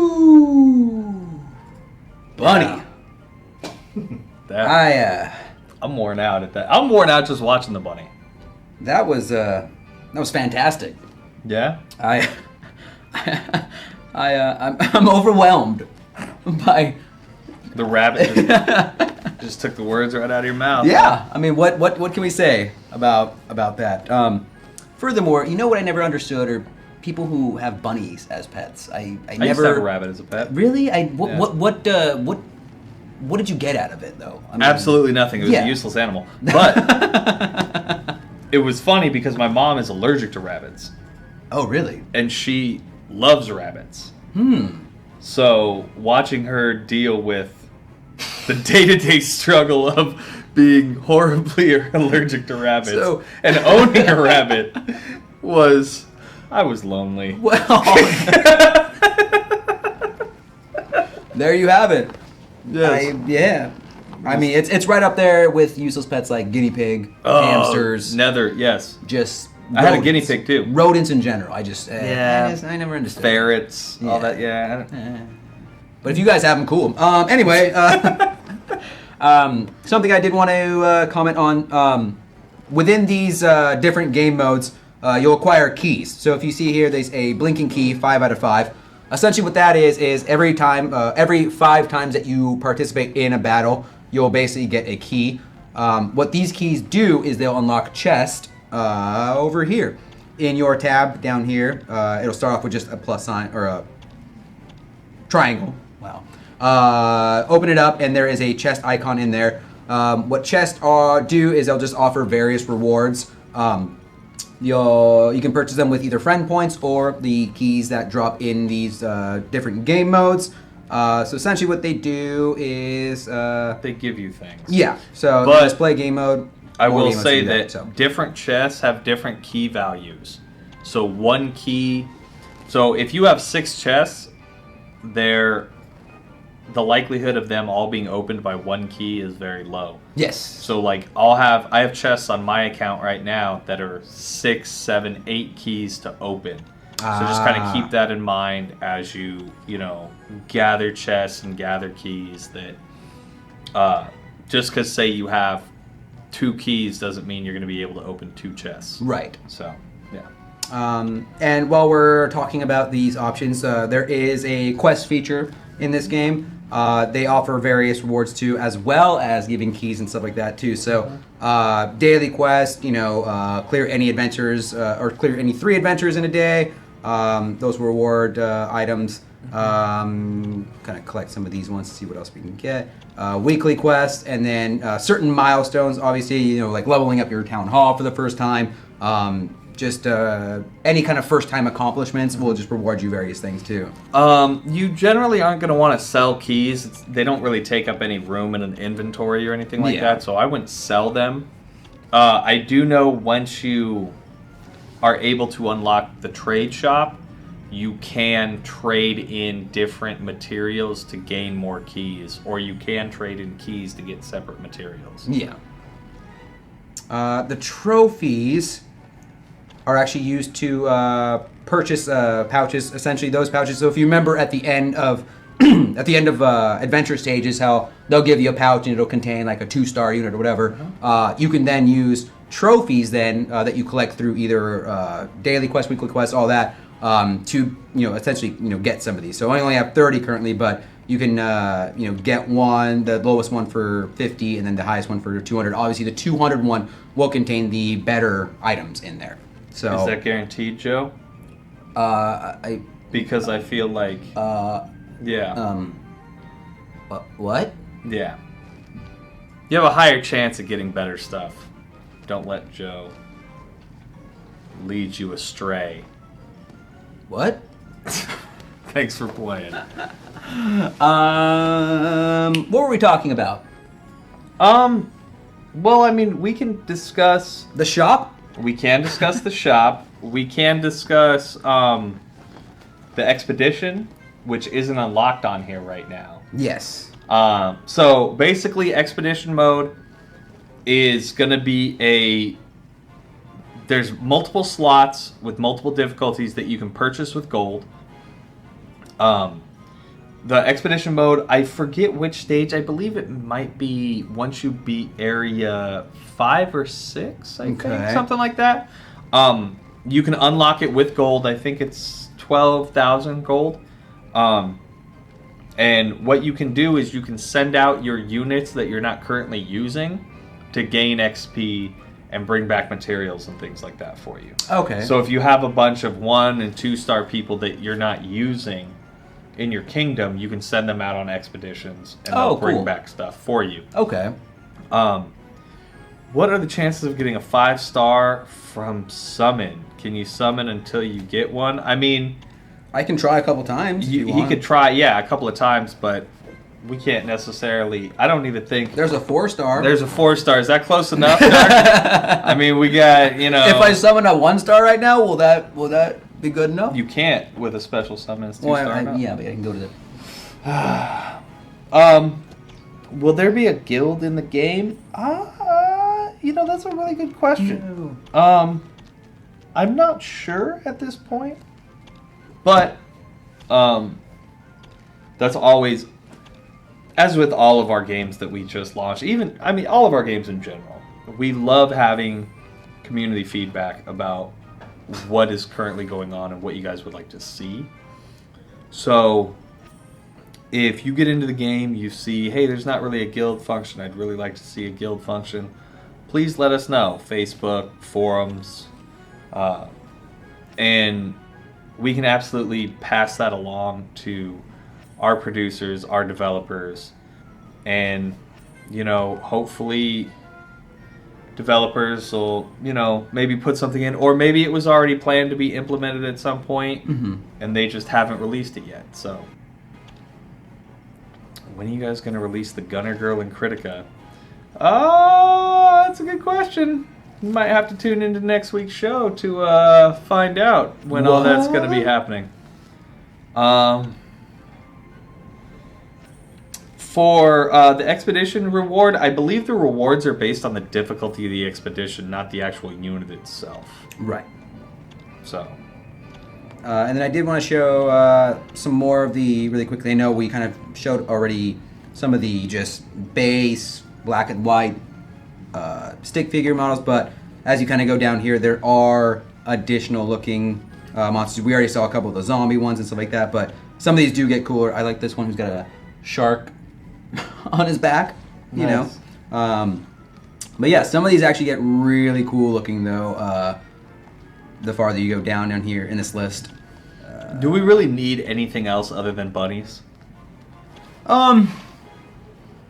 Woo! Bunny. I'm worn out at that. I'm worn out just watching the bunny. That was fantastic. Yeah? I'm overwhelmed by The rabbit just took the words right out of your mouth. Yeah, I mean, what can we say about that? Furthermore, you know what I never understood are people who have bunnies as pets. I I never used to have a rabbit as a pet. Really? Yeah. What did you get out of it though? I mean, Absolutely nothing. It was Yeah. a useless animal. But it was funny because my mom is allergic to rabbits. Oh, really? And she loves rabbits. So watching her deal with the day-to-day struggle of being horribly allergic to rabbits So- and owning a rabbit was I was lonely. Well, there you have it. Yes. I mean, it's right up there with useless pets like guinea pig, hamsters, Nether, yes. just. I had a rodents. guinea pig too. Rodents in general. I just. Yeah. I never understood. Ferrets, all Yeah. that, yeah. But if you guys have them, cool. Anyway, something I did want to comment on. Within these different game modes, you'll acquire keys. So if you see here, there's a blinking key, 5 out of 5. Essentially, what that is every 5 times that you participate in a battle, you'll basically get a key. What these keys do is they'll unlock chest over here in your tab down here. It'll start off with just a plus sign or a triangle. Wow. Open it up, and there is a chest icon in there. What chests do is they'll just offer various rewards. You can purchase them with either friend points or the keys that drop in these different game modes. So essentially, what they do is They give you things. yeah. So But display game mode. I or will game modes say do that so. different chests have different key values. So one key, so if you have 6 chests, the likelihood of them all being opened by one key is very low. Yes. So like I have chests on my account right now that are 6, 7, 8 keys to open. So just kind of keep that in mind as you gather chests and gather keys. That just because say you have 2 keys doesn't mean you're going to be able to open 2 chests. Right. So yeah. And while we're talking about these options, there is a quest feature in this game. They offer various rewards too, as well as giving keys and stuff like that too. So daily quest, clear any adventures or clear any 3 adventures in a day. Those reward items. Kind of collect some of these ones to see what else we can get. Weekly quests, and then certain milestones. Obviously, like leveling up your town hall for the first time. Just any kind of first-time accomplishments will just reward you various things too. You generally aren't going to want to sell keys. They don't really take up any room in an inventory or anything like that, so I wouldn't sell them. I do know once you are able to unlock the trade shop, you can trade in different materials to gain more keys, or you can trade in keys to get separate materials. Yeah. The trophies are actually used to purchase pouches. Essentially, those pouches. So if you remember at the end of adventure stages, how they'll give you a pouch and it'll contain like a 2-star unit or whatever. You can then use trophies then that you collect through either daily quest, weekly quest, all that to essentially get some of these. So I only have 30 currently, but you can get one, the lowest one for 50, and then the highest one for 200. Obviously, the 200 one will contain the better items in there. So is that guaranteed, Joe? Because I feel like yeah. What? Yeah. You have a higher chance of getting better stuff. Don't let Joe lead you astray. What? Thanks for playing. What were we talking about? Well, I mean, we can discuss... The shop? We can discuss the shop. We can discuss the expedition, which isn't unlocked on here right now. Yes. So basically, expedition mode is going to be there's multiple slots with multiple difficulties that you can purchase with gold. The expedition mode, I forget which stage. I believe it might be once you beat area 5 or 6, I think, something like that. You can unlock it with gold. I think it's 12,000 gold. And what you can do is you can send out your units that you're not currently using to gain XP and bring back materials and things like that for you. Okay. So if you have a bunch of 1- and 2-star people that you're not using in your kingdom, you can send them out on expeditions and they'll bring back stuff for you. Okay. What are the chances of getting a 5-star from summon? Can you summon until you get one? I mean, I can try a couple times. he could try, a couple of times, but we can't necessarily. I don't even think There's a 4-star. there's a 4-star. Is that close enough? Doc? I mean, we got If I summon a 1-star right now, will that be good enough? You can't with a special summon. It's 2 Well, star. yeah, but I can go to the. Will there be a guild in the game? That's a really good question. I'm not sure at this point, but that's always, as with all of our games that we just launched. All of our games in general. We love having community feedback about what is currently going on and what you guys would like to see. So if you get into the game, you see, hey, there's not really a guild function. I'd really like to see a guild function. Please let us know. Facebook, forums, and we can absolutely pass that along to our producers, our developers, and, hopefully developers will, maybe put something in, or maybe it was already planned to be implemented at some point, and they just haven't released it yet. So when are you guys going to release the Gunner Girl and Critica? Oh, that's a good question. You might have to tune into next week's show to find out when all that's going to be happening. For the expedition reward, I believe the rewards are based on the difficulty of the expedition, not the actual unit itself. Right. So. And then I did want to show some more of really quickly. I know we kind of showed already some of the just base black and white stick figure models, but as you kind of go down here, there are additional looking monsters. We already saw a couple of the zombie ones and stuff like that, but some of these do get cooler. I like this one who's got a shark on his back, you know. But yeah, some of these actually get really cool looking though. The farther you go down here in this list. Do we really need anything else other than bunnies? I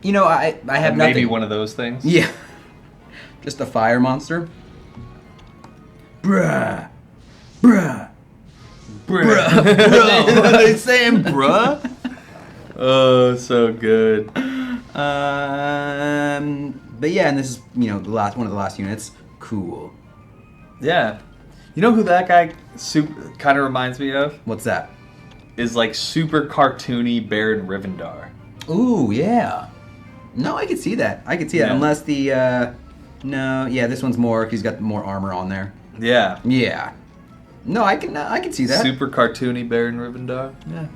have nothing. Maybe one of those things? Yeah. Just a fire monster. Bruh. Bruh. Bruh. Bro. Are they saying bruh? Oh, so good. But yeah, and this is, one of the last units. Cool. Yeah. You know who that guy kind of reminds me of? What's that? Is like super cartoony Baron Rivendar. Ooh, yeah. No, I could see that. Yeah. Unless the, this one's more, he's got more armor on there. Yeah. Yeah. No, I can see that. Super cartoony Baron Rivendar. Yeah.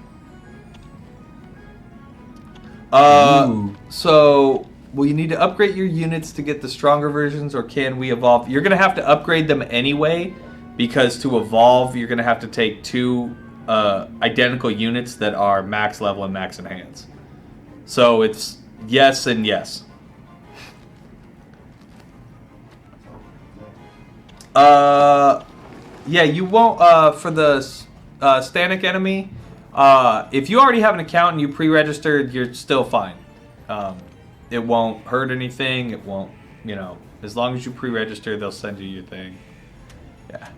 So, will you need to upgrade your units to get the stronger versions, or can we evolve? You're going to have to upgrade them anyway, because to evolve, you're going to have to take 2 identical units that are max level and max enhance. So, it's yes and yes. Yeah, you won't, for the Static enemy, if you already have an account and you pre-registered, you're still fine. It won't hurt anything. It won't, as long as you pre-register, they'll send you your thing. Yeah.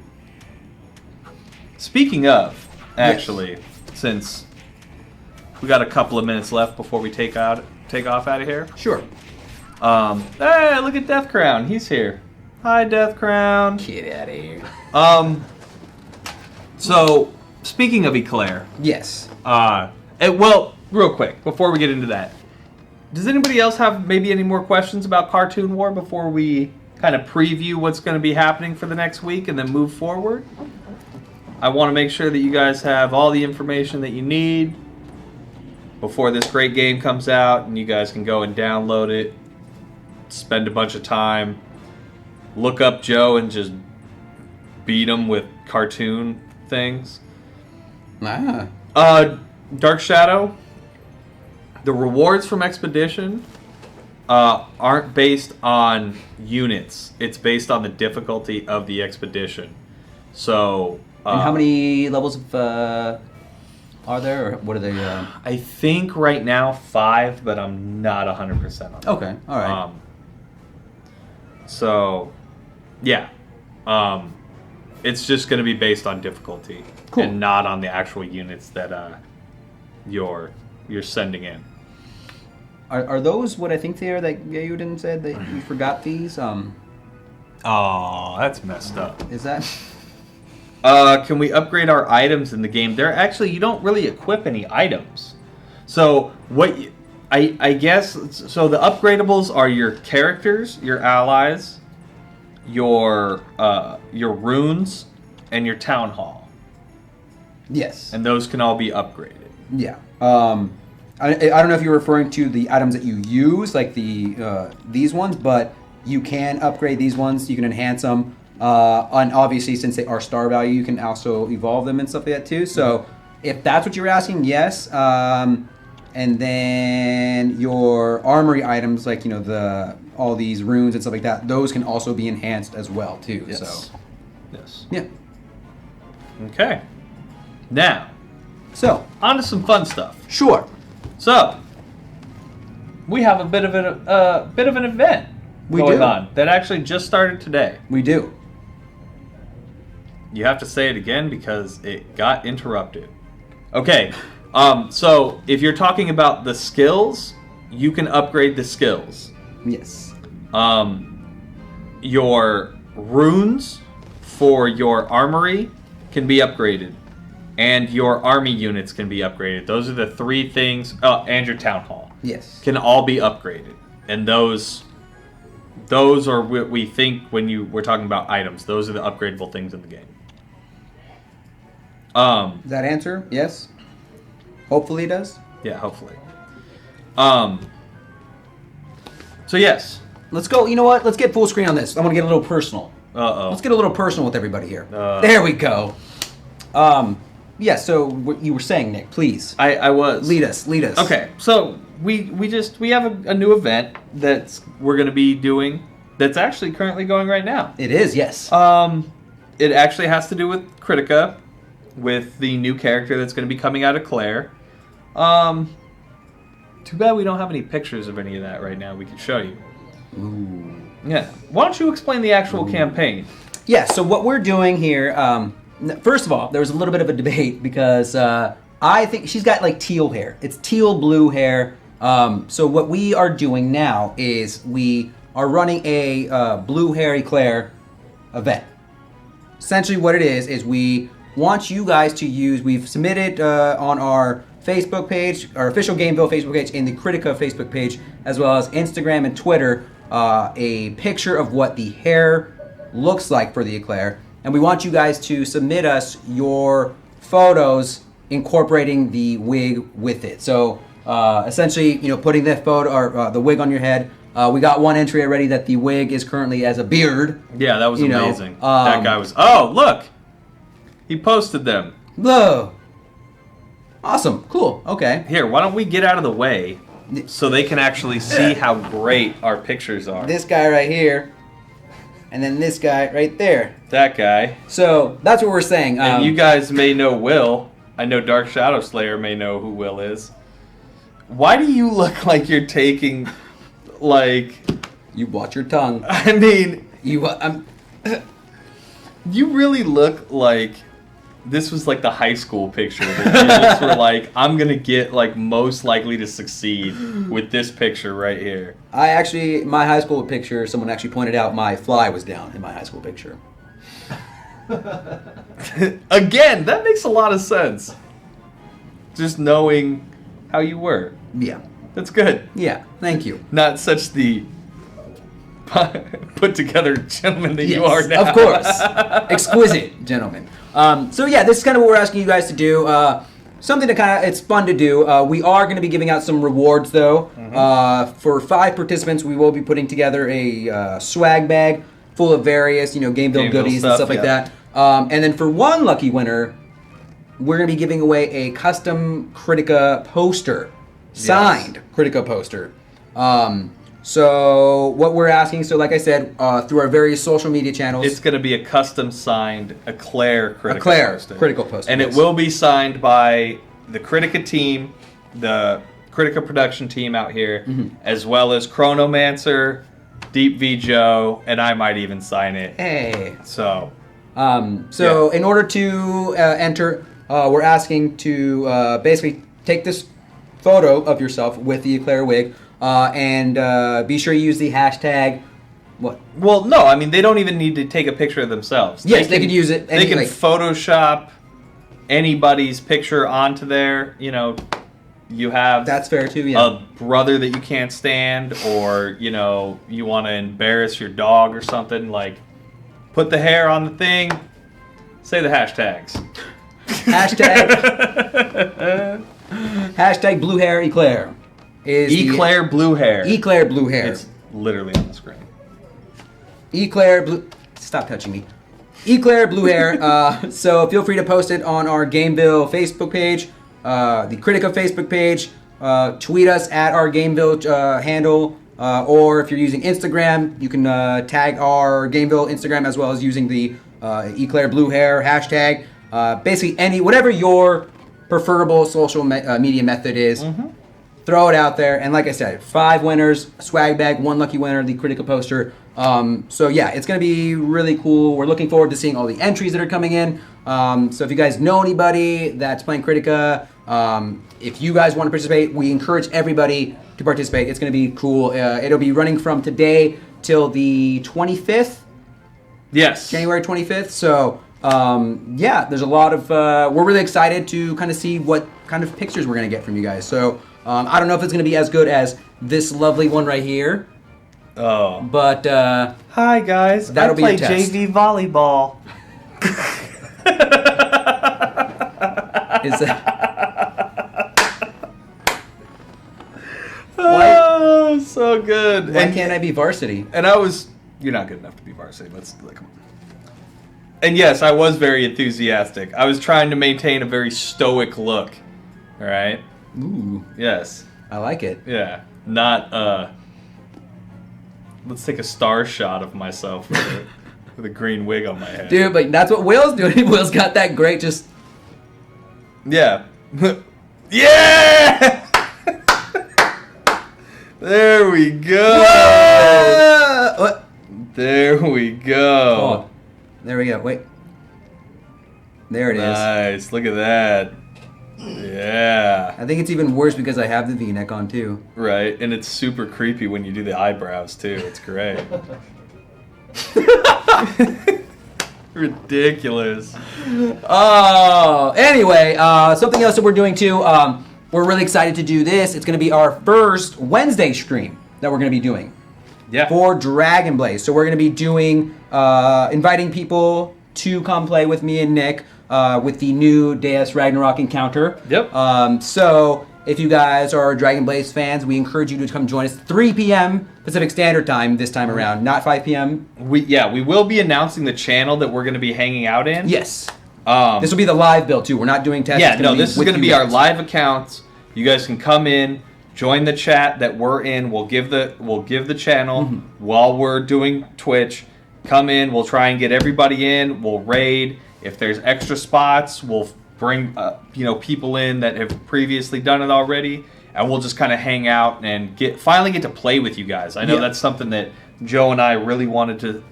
Speaking of, actually, since we got a couple of minutes left before we take off out of here. Sure. Hey, look at Death Crown. He's here. Hi, Death Crown. Get out of here. So, speaking of Eclair. Yes. Well, real quick, before we get into that, does anybody else have maybe any more questions about Cartoon War before we kind of preview what's going to be happening for the next week and then move forward? I want to make sure that you guys have all the information that you need before this great game comes out, and you guys can go and download it, spend a bunch of time, look up Joe and just beat him with cartoon things. Dark Shadow, the rewards from Expedition aren't based on units. It's based on the difficulty of the expedition. So... and how many levels are there, or what are they? I think right now 5, but I'm not 100% on that. Okay, all right. So, yeah. It's just going to be based on difficulty. Cool. And not on the actual units that you're sending in. Are those what I think they are that Yuden said that you forgot these? Oh, that's messed up. Is that? Can we upgrade our items in the game? They're actually, you don't really equip any items. So I guess, so the upgradables are your characters, your allies, your runes, and your town hall. Yes. And those can all be upgraded. Yeah. I don't know if you're referring to the items that you use, like these ones, but you can upgrade these ones. You can enhance them. And obviously, since they are star value, you can also evolve them and stuff like that too. So if that's what you're asking, yes. And then your armory items, like all these runes and stuff like that, those can also be enhanced as well too. Yes. So yes. Yeah. Okay. Now, So on to some fun stuff. sure. So, we have a bit of an event We going do. on that actually just started today. We do. You have to say it again because it got interrupted. Okay, so if you're talking about the skills, you can upgrade the skills. Yes. Your runes for your armory can be upgraded. And your army units can be upgraded. Those are the three things, and your town hall Yes. can all be upgraded. And those are what we think when we're talking about items. Those are the upgradable things in the game. Does that answer? Yes. Hopefully it does. Yeah, hopefully. So yes. Let's go. You know what? Let's get full screen on this. I want to get a little personal. Uh-oh. Let's get a little personal with everybody here. There we go. Yeah, so what you were saying, Nick, please. I was. Lead us. Okay, so we have a new event we're going to be doing that's actually currently going right now. It is, yes. It actually has to do with Critica, with the new character that's going to be coming out of Claire. Too bad we don't have any pictures of any of that right now. We can show you. Ooh. Yeah. Why don't you explain the actual campaign? Yeah, so what we're doing here, first of all, there was a little bit of a debate because I think she's got like teal hair. It's teal blue hair. So what we are doing now is we are running a Blue Harry Claire event. Essentially what it is we want you guys to use, we've submitted on our Facebook page, our official Gameville Facebook page, and the Critica Facebook page, as well as Instagram and Twitter, a picture of what the hair looks like for the eclair. And we want you guys to submit us your photos incorporating the wig with it. So essentially, putting the photo or the wig on your head. We got one entry already that the wig is currently as a beard. Yeah, that was amazing. That guy was. Oh, look, he posted them. Whoa. Awesome. Cool. Okay. Here, why don't we get out of the way so they can actually see how great our pictures are? This guy right here, and then this guy right there. That guy. So that's what we're saying. And you guys may know Will. I know Dark Shadow Slayer may know who Will is. Why do you look like you're taking, like... You watch your tongue. I mean... You really look like this was like the high school picture. That you just were like, I'm going to get like most likely to succeed with this picture right here. My high school picture, someone actually pointed out my fly was down in my high school picture. Again, that makes a lot of sense. Just knowing how you were. Yeah. That's good. Yeah. Thank you. Not such the put together gentleman that you are now. Of course. Exquisite gentleman. So yeah, this is kind of what we're asking you guys to do. Something to it's fun to do. We are going to be giving out some rewards though. For 5 participants, we will be putting together a swag bag full of various, Gameville goodies and stuff like that. And then for one lucky winner, we're going to be giving away a custom Critica poster. Signed Critica poster. So what we're asking, so like I said, through our various social media channels. It's going to be a custom signed Eclair Critica poster. Critical poster. And yes. it will be signed by the Critica team, the Critica production team out here, as well as Chronomancer, Deep V Joe, and I might even sign it. Hey. So in order to enter, we're asking to basically take this photo of yourself with the Eclair wig, And be sure you use the hashtag. What? Well, no, I mean, they don't even need to take a picture of themselves. Yes, they could use it. They can Photoshop anybody's picture onto there. You know, you have that's fair too. Yeah. A brother that you can't stand, or you know, you want to embarrass your dog or something. Like, put the hair on the thing. Say the hashtags. Hashtag blue hair eclair. Eclair blue hair. Eclair blue hair. It's literally on the screen. Eclair blue. Stop touching me. Eclair blue hair. So feel free to post it on our GameVil Facebook page, the Critica Facebook page. Tweet us at our GameVil handle, or if you're using Instagram, you can tag our GameVil Instagram as well as using the Eclair blue hair hashtag. Basically, whatever your preferable social media method is. Mm-hmm. Throw it out there, and like I said, 5 winners, swag bag, 1 lucky winner, the Critica poster. So yeah, it's gonna be really cool. We're looking forward to seeing all the entries that are coming in. So if you guys know anybody that's playing Critica, if you guys want to participate, we encourage everybody to participate. It's gonna be cool. It'll be running from today till the 25th. Yes. January 25th. So yeah, there's a lot of. We're really excited to kind of see what kind of pictures we're gonna get from you guys. So. I don't know if it's going to be as good as this lovely one right here. Oh. But, hi, guys. That'll I play be a test. JV volleyball. Is that... Oh, so good. Why can't I be varsity? And I was... You're not good enough to be varsity. Let's... Come on. And yes, I was very enthusiastic. I was trying to maintain a very stoic look. All right? Ooh. Yes. I like it. Yeah. Not, let's take a star shot of myself with a green wig on my head. Dude, but that's what Will's doing. Will's got that great just... Yeah. Yeah! There we go. What? There we go. Oh, there we go. Wait. There it is. Nice. Look at that. Yeah. I think it's even worse because I have the V-neck on too. Right, and it's super creepy when you do the eyebrows too. It's great. Ridiculous. Oh, anyway, something else that we're doing too. We're really excited to do this. It's going to be our first Wednesday stream that we're going to be doing. Yeah. For Dragon Blaze. So we're going to be doing, inviting people to come play with me and Nick. With the new Deus Ragnarok encounter. Yep. So if you guys are Dragon Blaze fans, we encourage you to come join us 3 p.m. Pacific Standard Time this time around, not 5 p.m. We will be announcing the channel that we're going to be hanging out in. Yes. This will be the live build too. We're not doing tests. Yeah, no, this is going to be our guys. live accounts. You guys can come in, join the chat that we're in. We'll give the channel while we're doing Twitch. Come in. We'll try and get everybody in. We'll raid. If there's extra spots, we'll bring people in that have previously done it already, and we'll just kind of hang out and finally get to play with you guys. I know that's something that Joe and I really wanted to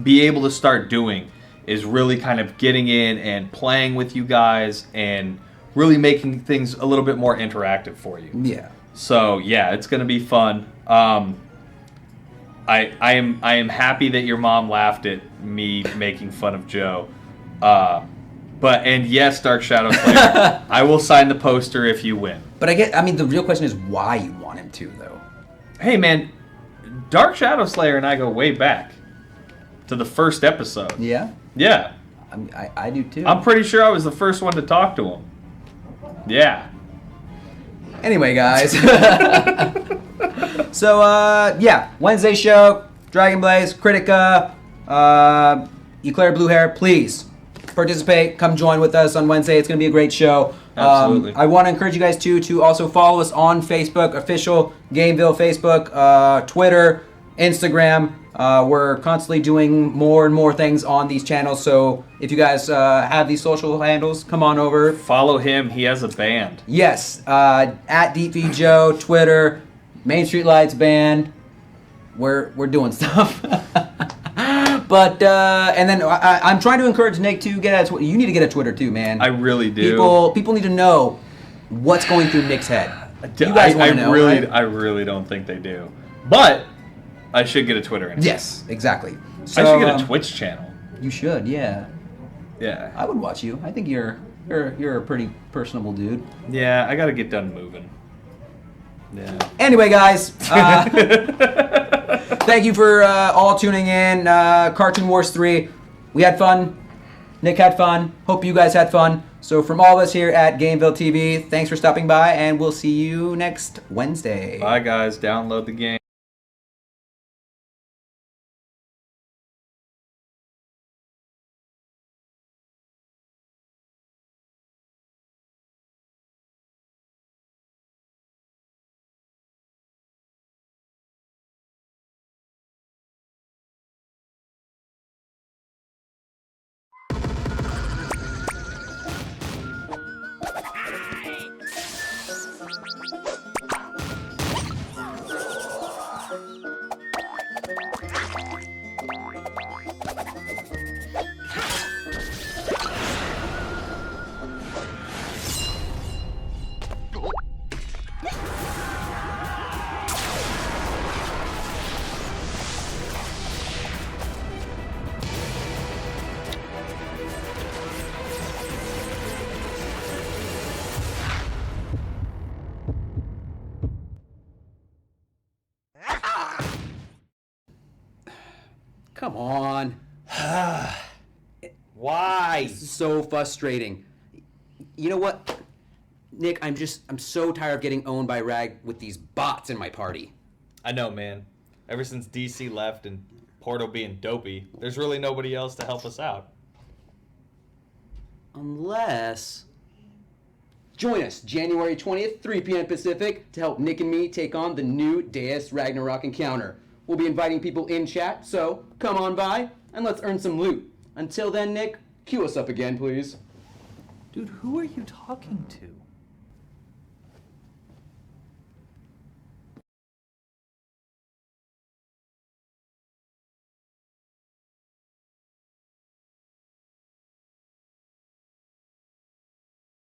be able to start doing, is really kind of getting in and playing with you guys and really making things a little bit more interactive for you. Yeah. So yeah, it's gonna be fun. I am happy that your mom laughed at me making fun of Joe. And yes, Dark Shadow Slayer, I will sign the poster if you win. But the real question is why you want him to, though. Hey man, Dark Shadow Slayer and I go way back to the first episode. Yeah? Yeah. I do too. I'm pretty sure I was the first one to talk to him. Yeah. Anyway, guys. So, yeah, Wednesday show, Dragon Blaze, Critica, Eclair Blue Hair, please participate. Come join with us on Wednesday. It's going to be a great show. Absolutely. I want to encourage you guys to also follow us on Facebook, official GameVil Facebook, Twitter, Instagram. We're constantly doing more and more things on these channels. So if you guys have these social handles, come on over. Follow him. He has a band. Yes. At DeepVJoe, Twitter, Main Street Lights Band. We're doing stuff. But and then I'm trying to encourage Nick to get you need to get a Twitter too, man. I really do. People need to know what's going through Nick's head. You guys want to know, right? I really don't think they do. But I should get a Twitter anyway. Yes, exactly. So, I should get a Twitch channel. You should, yeah. Yeah. I would watch you. I think you're a pretty personable dude. Yeah, I got to get done moving. Yeah. Anyway, guys, thank you for all tuning in. Cartoon Wars 3. We had fun. Nick had fun. Hope you guys had fun. So from all of us here at GAMEVIL TV, thanks for stopping by, and we'll see you next Wednesday. Bye, guys. Download the game. Come on. Why? This is so frustrating. You know what, Nick? I'm so tired of getting owned by Rag with these bots in my party. I know, man. Ever since DC left and Porto being dopey, there's really nobody else to help us out. Unless... Join us January 20th, 3 p.m. Pacific, to help Nick and me take on the new Deus Ragnarok encounter. We'll be inviting people in chat, so come on by and let's earn some loot. Until then, Nick, cue us up again, please. Dude, who are you talking to?